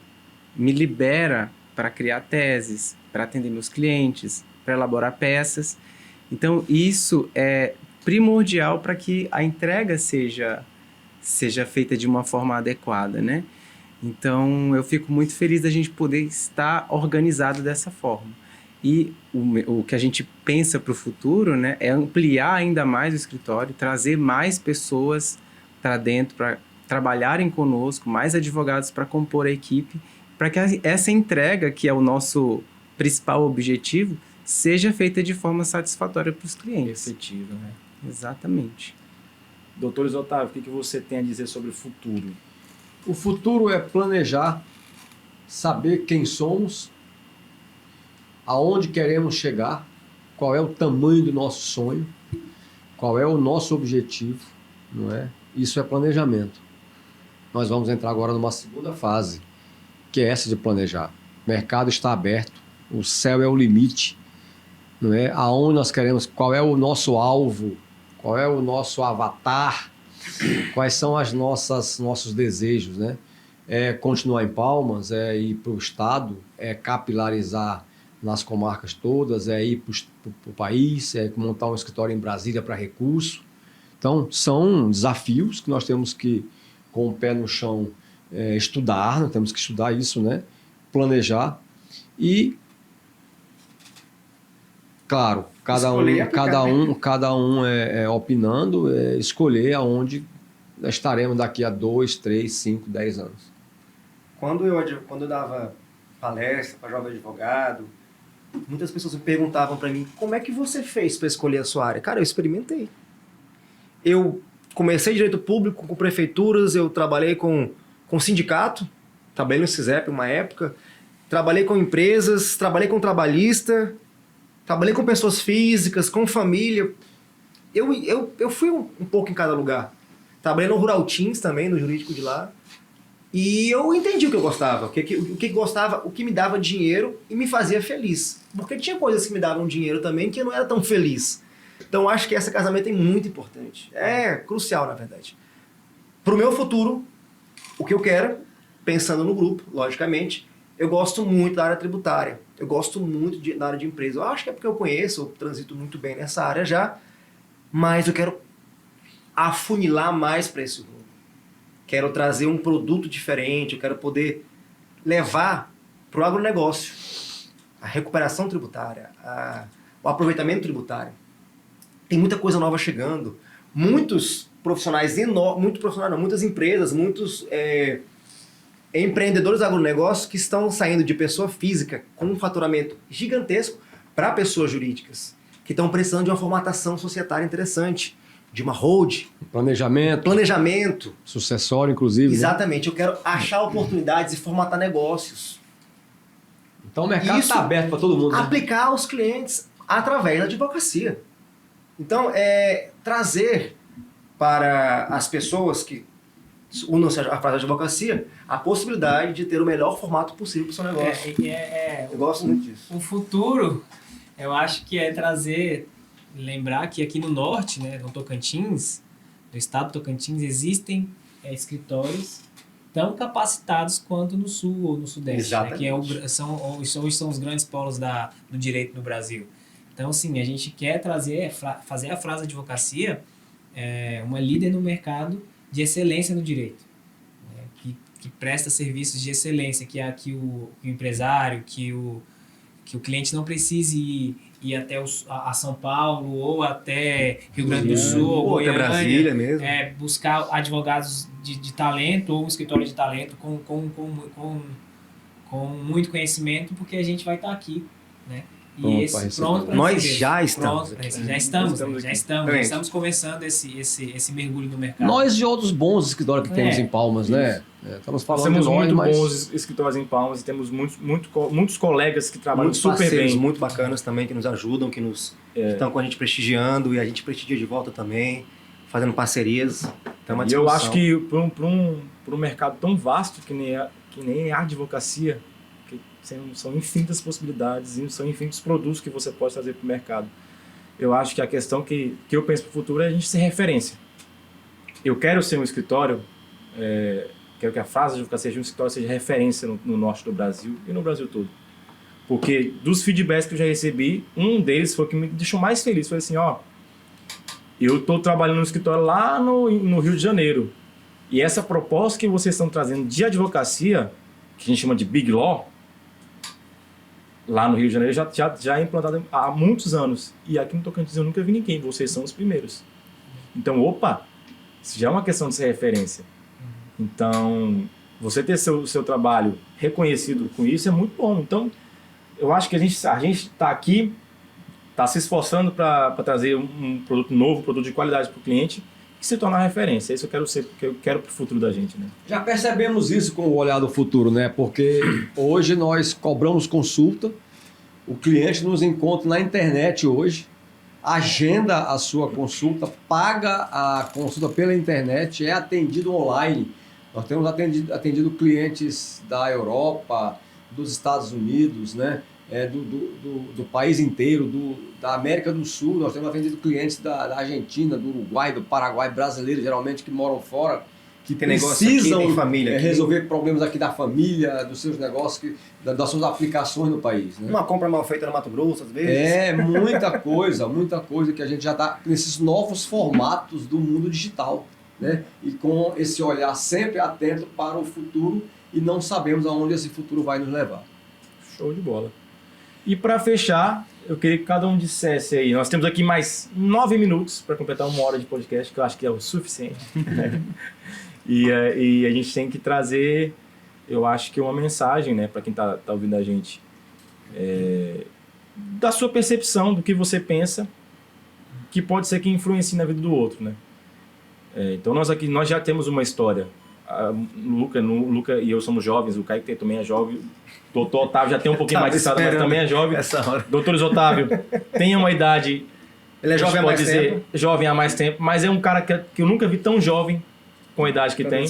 E: me libera para criar teses, para atender meus clientes, para elaborar peças. Então, isso é primordial para que a entrega seja feita de uma forma adequada, né? Então, eu fico muito feliz da gente poder estar organizado dessa forma. E o que a gente pensa para o futuro, né, é ampliar ainda mais o escritório, trazer mais pessoas para dentro, para trabalharem conosco, mais advogados para compor a equipe, para que essa entrega, que é o nosso principal objetivo, seja feita de forma satisfatória para os clientes.
A: Efetiva, né?
E: Exatamente.
A: Doutor Luiz Otávio, o que você tem a dizer sobre o futuro?
C: O futuro é planejar, saber quem somos, aonde queremos chegar, qual é o tamanho do nosso sonho, qual é o nosso objetivo, não é? Isso é planejamento. Nós vamos entrar agora numa segunda fase, que é essa de planejar. O mercado está aberto, o céu é o limite, não é? Aonde nós queremos, qual é o nosso alvo, qual é o nosso avatar, quais são nossos desejos, né? É continuar em Palmas, é ir para o estado, é capilarizar nas comarcas todas, é ir para o país, é montar um escritório em Brasília para recurso. Então, são desafios que nós temos que, com o pé no chão, estudar, nós temos que estudar isso, né? Planejar e, claro, cada um opinando, escolher aonde estaremos daqui a 2, 3, 5, 10 anos.
B: Quando eu dava palestra para jovem advogado, muitas pessoas me perguntavam para mim, como é que você fez para escolher a sua área? Cara, eu experimentei. Eu comecei direito público com prefeituras, eu trabalhei com sindicato, trabalhei no CISEP uma época, trabalhei com empresas, trabalhei com trabalhista, trabalhei com pessoas físicas, com família. Eu fui um pouco em cada lugar. Trabalhei no Rural Teams também, no jurídico de lá. E eu entendi o que eu gostava, o que gostava, o que me dava dinheiro e me fazia feliz. Porque tinha coisas que me davam dinheiro também que eu não era tão feliz. Então eu acho que esse casamento é muito importante. É crucial, na verdade. Para o meu futuro, o que eu quero, pensando no grupo, logicamente, eu gosto muito da área tributária. Eu gosto muito da área de empresa. Eu acho que é porque eu conheço, eu transito muito bem nessa área já, mas eu quero afunilar mais para esse rumo. Quero trazer um produto diferente, eu quero poder levar para o agronegócio a recuperação tributária, o aproveitamento tributário. Tem muita coisa nova chegando. Muitos profissionais, muitas empresas, muitos empreendedores agronegócios que estão saindo de pessoa física com um faturamento gigantesco para pessoas jurídicas, que estão precisando de uma formatação societária interessante, de uma hold. Planejamento.
C: Sucessório, inclusive.
B: Exatamente. Né? Eu quero achar oportunidades e formatar negócios.
C: Então o mercado está aberto para todo mundo.
B: Aplicar aos clientes através da advocacia. Então, trazer para as pessoas que unam-se à frase da advocacia a possibilidade de ter o melhor formato possível para o seu negócio. Eu gosto muito disso.
D: O futuro, eu acho que é lembrar que aqui no norte, né, no Tocantins, no estado do Tocantins, existem escritórios tão capacitados quanto no sul ou no sudeste, né, que hoje são os grandes polos do direito no Brasil. Então, sim, a gente quer fazer a frase advocacia uma líder no mercado de excelência no direito, né, que presta serviços de excelência, que o empresário, que o cliente não precise ir até a São Paulo ou até Rio Grande do Sul ou
B: até Brasília mesmo.
D: Buscar advogados de talento ou um escritório de talento com muito conhecimento, porque a gente vai estar aqui, né? Pronto para
B: nós já estamos.
D: Já estamos começando esse mergulho no mercado.
C: Nós e outros bons escritórios que temos em Palmas, né? Estamos falando
A: temos
C: de nós,
A: muito bons escritórios em Palmas e temos muitos colegas que trabalham super bem.
B: Muito bacanas também, que nos ajudam, que estão com a gente prestigiando e a gente prestigia de volta também, fazendo parcerias.
A: E eu acho que para um mercado tão vasto que nem a advocacia, são infinitas possibilidades e são infinitos produtos que você pode trazer para o mercado. eu acho que a questão que eu penso para o futuro é a gente ser referência. Eu quero ser um escritório, quero que a frase de advocacia seja um escritório, seja referência no norte do Brasil e no Brasil todo. Porque dos feedbacks que eu já recebi, um deles foi o que me deixou mais feliz. Foi assim, eu estou trabalhando no escritório lá no Rio de Janeiro. E essa proposta que vocês estão trazendo de advocacia, que a gente chama de Big Law, lá no Rio de Janeiro já é implantada há muitos anos. E aqui no Tocantins eu nunca vi ninguém, vocês são os primeiros. Então, isso já é uma questão de ser referência. Então, você ter seu trabalho reconhecido com isso é muito bom. Então, eu acho que a gente está aqui, está se esforçando para trazer um produto novo, um produto de qualidade para o cliente, que se tornar referência. Isso eu quero para o futuro da gente, né?
C: Já percebemos isso com o olhar do futuro, né? Porque hoje nós cobramos consulta, o cliente nos encontra na internet hoje, agenda a sua consulta, paga a consulta pela internet, é atendido online. Nós temos atendido clientes da Europa, dos Estados Unidos, né? Do país inteiro, da América do Sul. Nós temos atendido clientes da Argentina, do Uruguai, do Paraguai, brasileiros geralmente que moram fora, que
B: Tem negócio
C: precisam
B: aqui, tem família aqui.
C: resolver problemas aqui da família, dos seus negócios, das suas aplicações no país. Né?
B: Uma compra mal feita no Mato Grosso, às vezes.
C: Muita coisa que a gente já está nesses novos formatos do mundo digital, né? E com esse olhar sempre atento para o futuro e não sabemos aonde esse futuro vai nos levar.
A: Show de bola. E para fechar, eu queria que cada um dissesse aí, nós temos aqui mais 9 minutos para completar 1 hora de podcast, que eu acho que é o suficiente. Né? E a gente tem que trazer, eu acho que uma mensagem, né, para quem tá ouvindo a gente, da sua percepção, do que você pensa, que pode ser que influencie na vida do outro, né? Então nós já temos uma história. O Luca e eu somos jovens, o Kaique também é jovem, o doutor Otávio já tem um pouquinho mais de estado, mas também é jovem.
B: Essa hora.
A: Doutores Otávio tem uma idade,
B: Ele é jovem há mais tempo.
A: jovem há mais tempo, mas é um cara que eu nunca vi tão jovem com a idade que tem.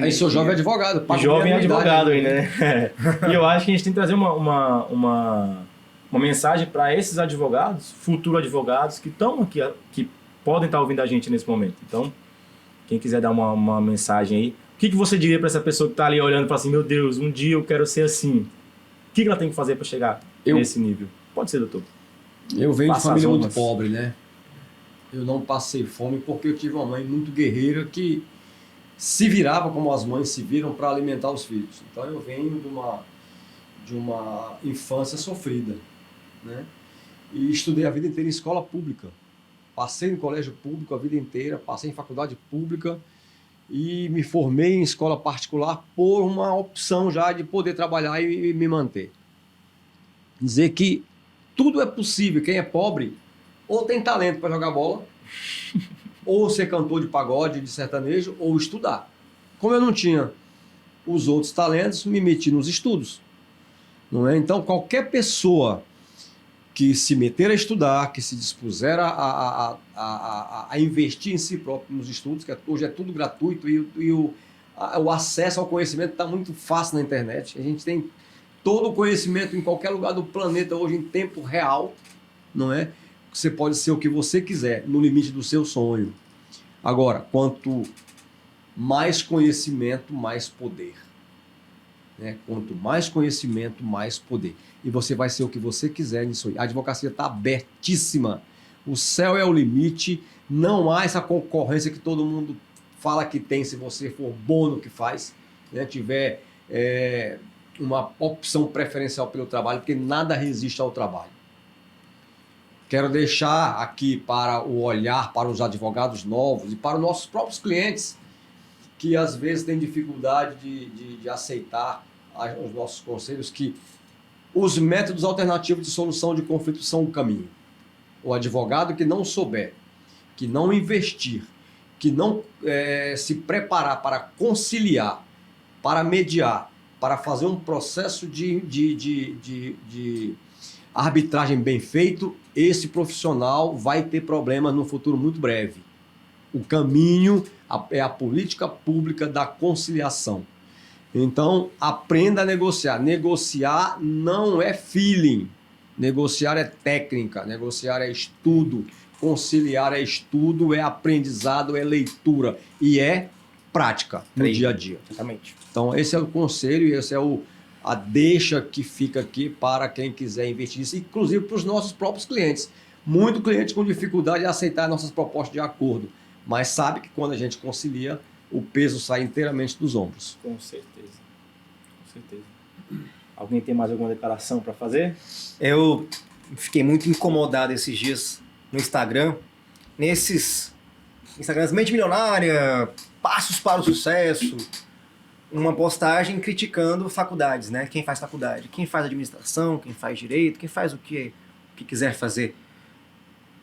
C: Aí sou jovem advogado.
A: E jovem advogado ainda, né? E eu acho que a gente tem que trazer uma mensagem para esses advogados, futuros advogados que estão aqui, que podem estar ouvindo a gente nesse momento. Então, quem quiser dar uma mensagem aí, o que você diria para essa pessoa que está ali olhando e fala assim, meu Deus, um dia eu quero ser assim. O que ela tem que fazer para chegar nesse nível? Pode ser, doutor.
C: Eu venho de
A: Passa
C: família
A: as
C: muito
A: honras.
C: pobre, né? Eu não passei fome porque eu tive uma mãe muito guerreira que se virava como as mães se viram para alimentar os filhos. Então eu venho de uma infância sofrida, né? E estudei a vida inteira em escola pública. Passei em colégio público a vida inteira, passei em faculdade pública e me formei em escola particular por uma opção já de poder trabalhar e me manter. Dizer que tudo é possível. Quem é pobre ou tem talento para jogar bola, ou ser cantor de pagode, de sertanejo, ou estudar. Como eu não tinha os outros talentos, me meti nos estudos. Não é? Então, qualquer pessoa que se meter a estudar, que se dispuser a investir em si próprio nos estudos, que hoje é tudo gratuito e o acesso ao conhecimento está muito fácil na internet. A gente tem todo o conhecimento em qualquer lugar do planeta hoje em tempo real, não é? Você pode ser o que você quiser, no limite do seu sonho. Agora, quanto mais conhecimento, mais poder. Né? Quanto mais conhecimento, mais poder. E você vai ser o que você quiser nisso aí. A advocacia está abertíssima. O céu é o limite. Não há essa concorrência que todo mundo fala que tem se você for bom no que faz, né? Tiver uma opção preferencial pelo trabalho, porque nada resiste ao trabalho. Quero deixar aqui para o olhar para os advogados novos e para os nossos próprios clientes que às vezes têm dificuldade de aceitar os nossos conselhos, que os métodos alternativos de solução de conflitos são o caminho. O advogado que não souber, que não investir, que não se preparar para conciliar, para mediar, para fazer um processo de arbitragem bem feito, esse profissional vai ter problemas no futuro muito breve. O caminho é a política pública da conciliação. Então, aprenda a negociar. Negociar não é feeling, Negociar é técnica, negociar é estudo, conciliar é estudo, é aprendizado, é leitura e é prática no dia a dia.
B: Exatamente.
C: Então, esse é o conselho e esse é a deixa que fica aqui para quem quiser investir nisso, inclusive para os nossos próprios clientes. Muito cliente com dificuldade em aceitar nossas propostas de acordo, mas sabe que quando a gente concilia, o peso sai inteiramente dos ombros.
A: Com certeza. Com certeza. Alguém tem mais alguma declaração para fazer?
B: Eu fiquei muito incomodado esses dias no Instagram, nesses Instagrams Mente Milionária, Passos para o Sucesso, uma postagem criticando faculdades, né? Quem faz faculdade, quem faz administração, quem faz direito, quem faz o que quiser fazer.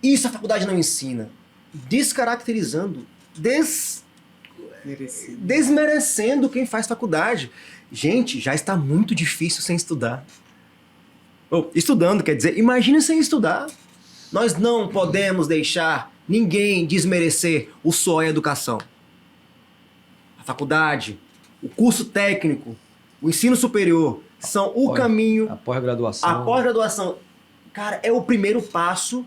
B: Isso a faculdade não ensina. Descaracterizando, desmerecendo quem faz faculdade. Gente, já está muito difícil sem estudar. Estudando, quer dizer, imagine sem estudar. Nós não podemos deixar ninguém desmerecer o suor e a educação. A faculdade, o curso técnico, o ensino superior são o caminho.
C: A pós-graduação.
B: A pós-graduação, cara, é o primeiro passo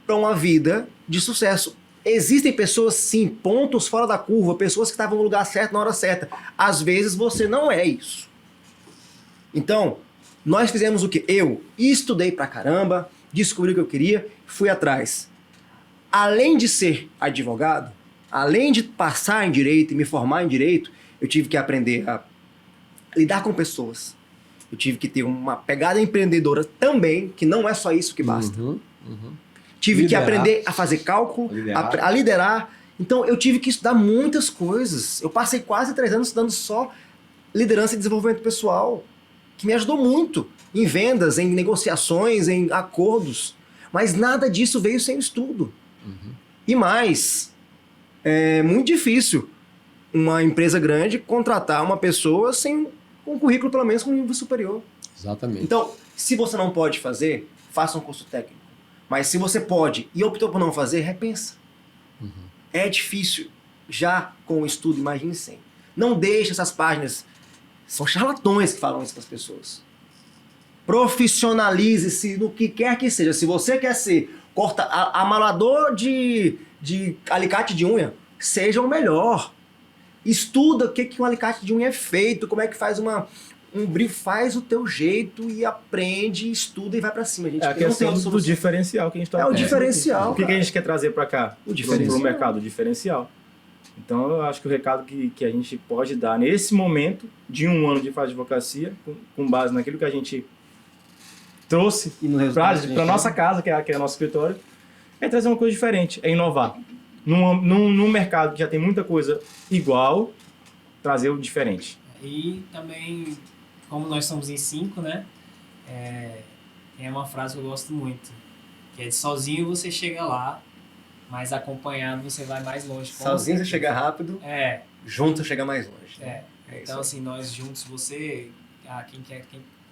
B: para uma vida de sucesso. Existem pessoas, sim, pontos fora da curva, pessoas que estavam no lugar certo na hora certa. Às vezes você não é isso. Então, nós fizemos o quê? Eu estudei pra caramba, descobri o que eu queria, fui atrás. Além de ser advogado, além de passar em direito e me formar em direito, eu tive que aprender a lidar com pessoas. Eu tive que ter uma pegada empreendedora também, que não é só isso que basta. Tive que aprender a fazer cálculo, a liderar. Então, eu tive que estudar muitas coisas. Eu passei quase 3 anos estudando só liderança e desenvolvimento pessoal, que me ajudou muito em vendas, em negociações, em acordos. Mas nada disso veio sem estudo. E mais, é muito difícil uma empresa grande contratar uma pessoa sem um currículo, pelo menos, com nível superior.
C: Exatamente.
B: Então, se você não pode fazer, faça um curso técnico. Mas se você pode e optou por não fazer, repensa. É difícil já com o estudo, imagine sem. Não deixe essas páginas. São charlatões que falam isso para as pessoas. Profissionalize-se no que quer que seja. Se você quer ser amalador de alicate de unha, seja o melhor. Estuda o que um alicate de unha é feito, como é que faz um brief, faz o teu jeito e aprende, estuda e vai pra cima, gente.
A: É a questão do diferencial que a gente tá
B: o diferencial.
A: O que a gente quer trazer para cá?
B: O diferencial.
A: Pro mercado, o diferencial. Então, eu acho que o recado que a gente pode dar nesse momento de 1 ano de fase de advocacia, com base naquilo que a gente trouxe para nossa casa, que é o nosso escritório, é trazer uma coisa diferente, é inovar. Num mercado que já tem muita coisa igual, trazer o diferente.
D: E também, como nós somos em 5, né? É uma frase que eu gosto muito, que é: sozinho você chega lá, mas acompanhado você vai mais longe.
B: Sozinho você chega rápido, junto você chega mais longe.
D: Então, assim, nós juntos,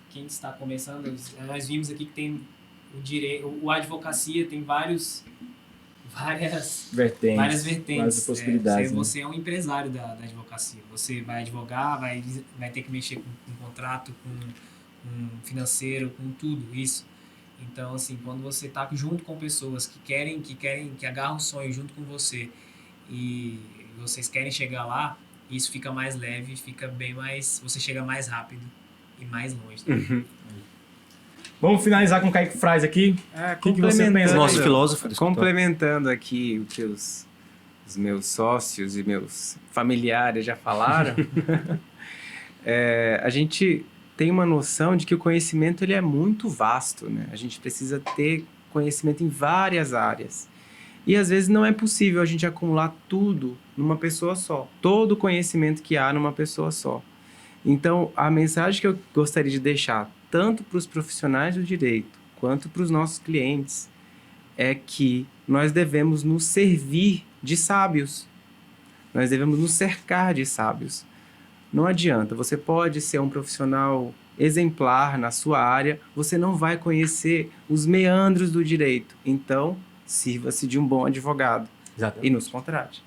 D: quem está começando, nós vimos aqui que tem o advocacia tem várias vertentes.
A: Várias possibilidades.
D: Você é um empresário da advocacia. Você vai advogar, vai ter que mexer com contrato, com financeiro, com tudo isso. Então, assim, quando você está junto com pessoas que agarram o sonho junto com você e vocês querem chegar lá, isso fica mais leve, você chega mais rápido e mais longe.
A: Vamos finalizar com o Kaique Fraz aqui. O que você pensa?
B: Nosso filósofo.
E: Complementando aqui o que os meus sócios e meus familiares já falaram, a gente tem uma noção de que o conhecimento ele é muito vasto, né? A gente precisa ter conhecimento em várias áreas. E às vezes não é possível a gente acumular tudo numa pessoa só. Todo o conhecimento que há numa pessoa só. Então, a mensagem que eu gostaria de deixar, tanto para os profissionais do direito, quanto para os nossos clientes, é que nós devemos nos servir de sábios. Nós devemos nos cercar de sábios. Não adianta, você pode ser um profissional exemplar na sua área, você não vai conhecer os meandros do direito. Então, sirva-se de um bom advogado.
A: Exatamente.
E: E nos contrate.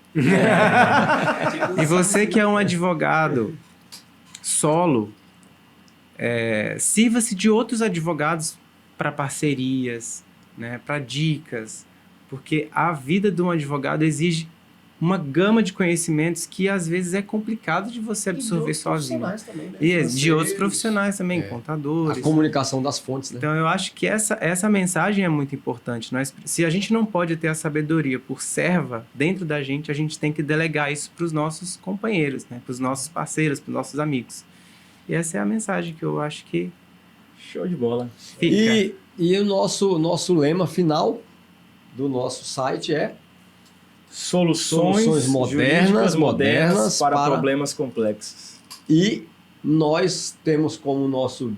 E: E você que é um advogado solo, sirva-se de outros advogados para parcerias, né, para dicas, porque a vida de um advogado exige uma gama de conhecimentos que às vezes é complicado de você absorver sozinho.
B: Também, né?
E: E de outros profissionais também,
C: A
E: contadores.
C: comunicação das fontes, né?
E: Então eu acho que essa mensagem é muito importante. Se a gente não pode ter a sabedoria por serva dentro da gente, a gente tem que delegar isso para os nossos companheiros, né? Para os nossos parceiros, para os nossos amigos. E essa é a mensagem que eu acho que
A: Show de bola.
E: fica.
C: E o nosso lema final do nosso site é
A: Soluções
C: modernas
A: jurídicas para
C: para-
A: problemas complexos.
C: E nós temos como nosso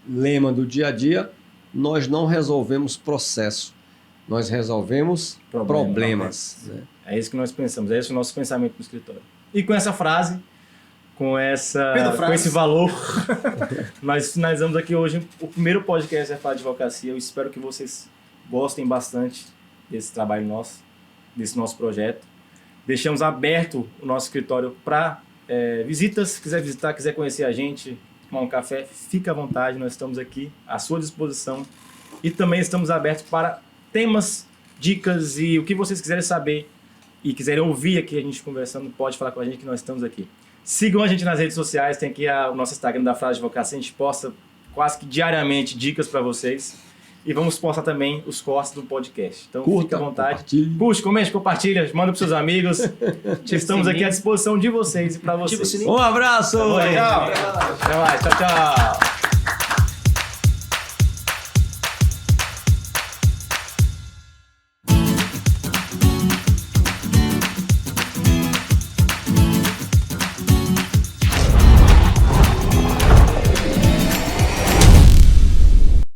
C: lema do dia a dia, nós não resolvemos processo, nós resolvemos problemas. Né?
A: É isso que nós pensamos, é esse o nosso pensamento no escritório. E com essa frase, com esse valor, nós finalizamos aqui hoje o primeiro podcast da Fala Advocacia. Eu espero que vocês gostem bastante desse trabalho nosso, desse nosso projeto. Deixamos aberto o nosso escritório para visitas. Se quiser visitar, quiser conhecer a gente, tomar um café, fique à vontade. Nós estamos aqui à sua disposição. E também estamos abertos para temas, dicas e o que vocês quiserem saber e quiserem ouvir aqui a gente conversando, pode falar com a gente que nós estamos aqui. Sigam a gente nas redes sociais, tem aqui o nosso Instagram da Frase de Advocacia, a gente posta quase que diariamente dicas para vocês. E vamos postar também os cortes do podcast. Então fique à vontade.
C: Compartilhe.
A: Puxa, comente, compartilha, manda para seus amigos. Estamos aqui à disposição de vocês e para vocês.
C: Um abraço!
A: Tchau. Até mais, tchau, tchau.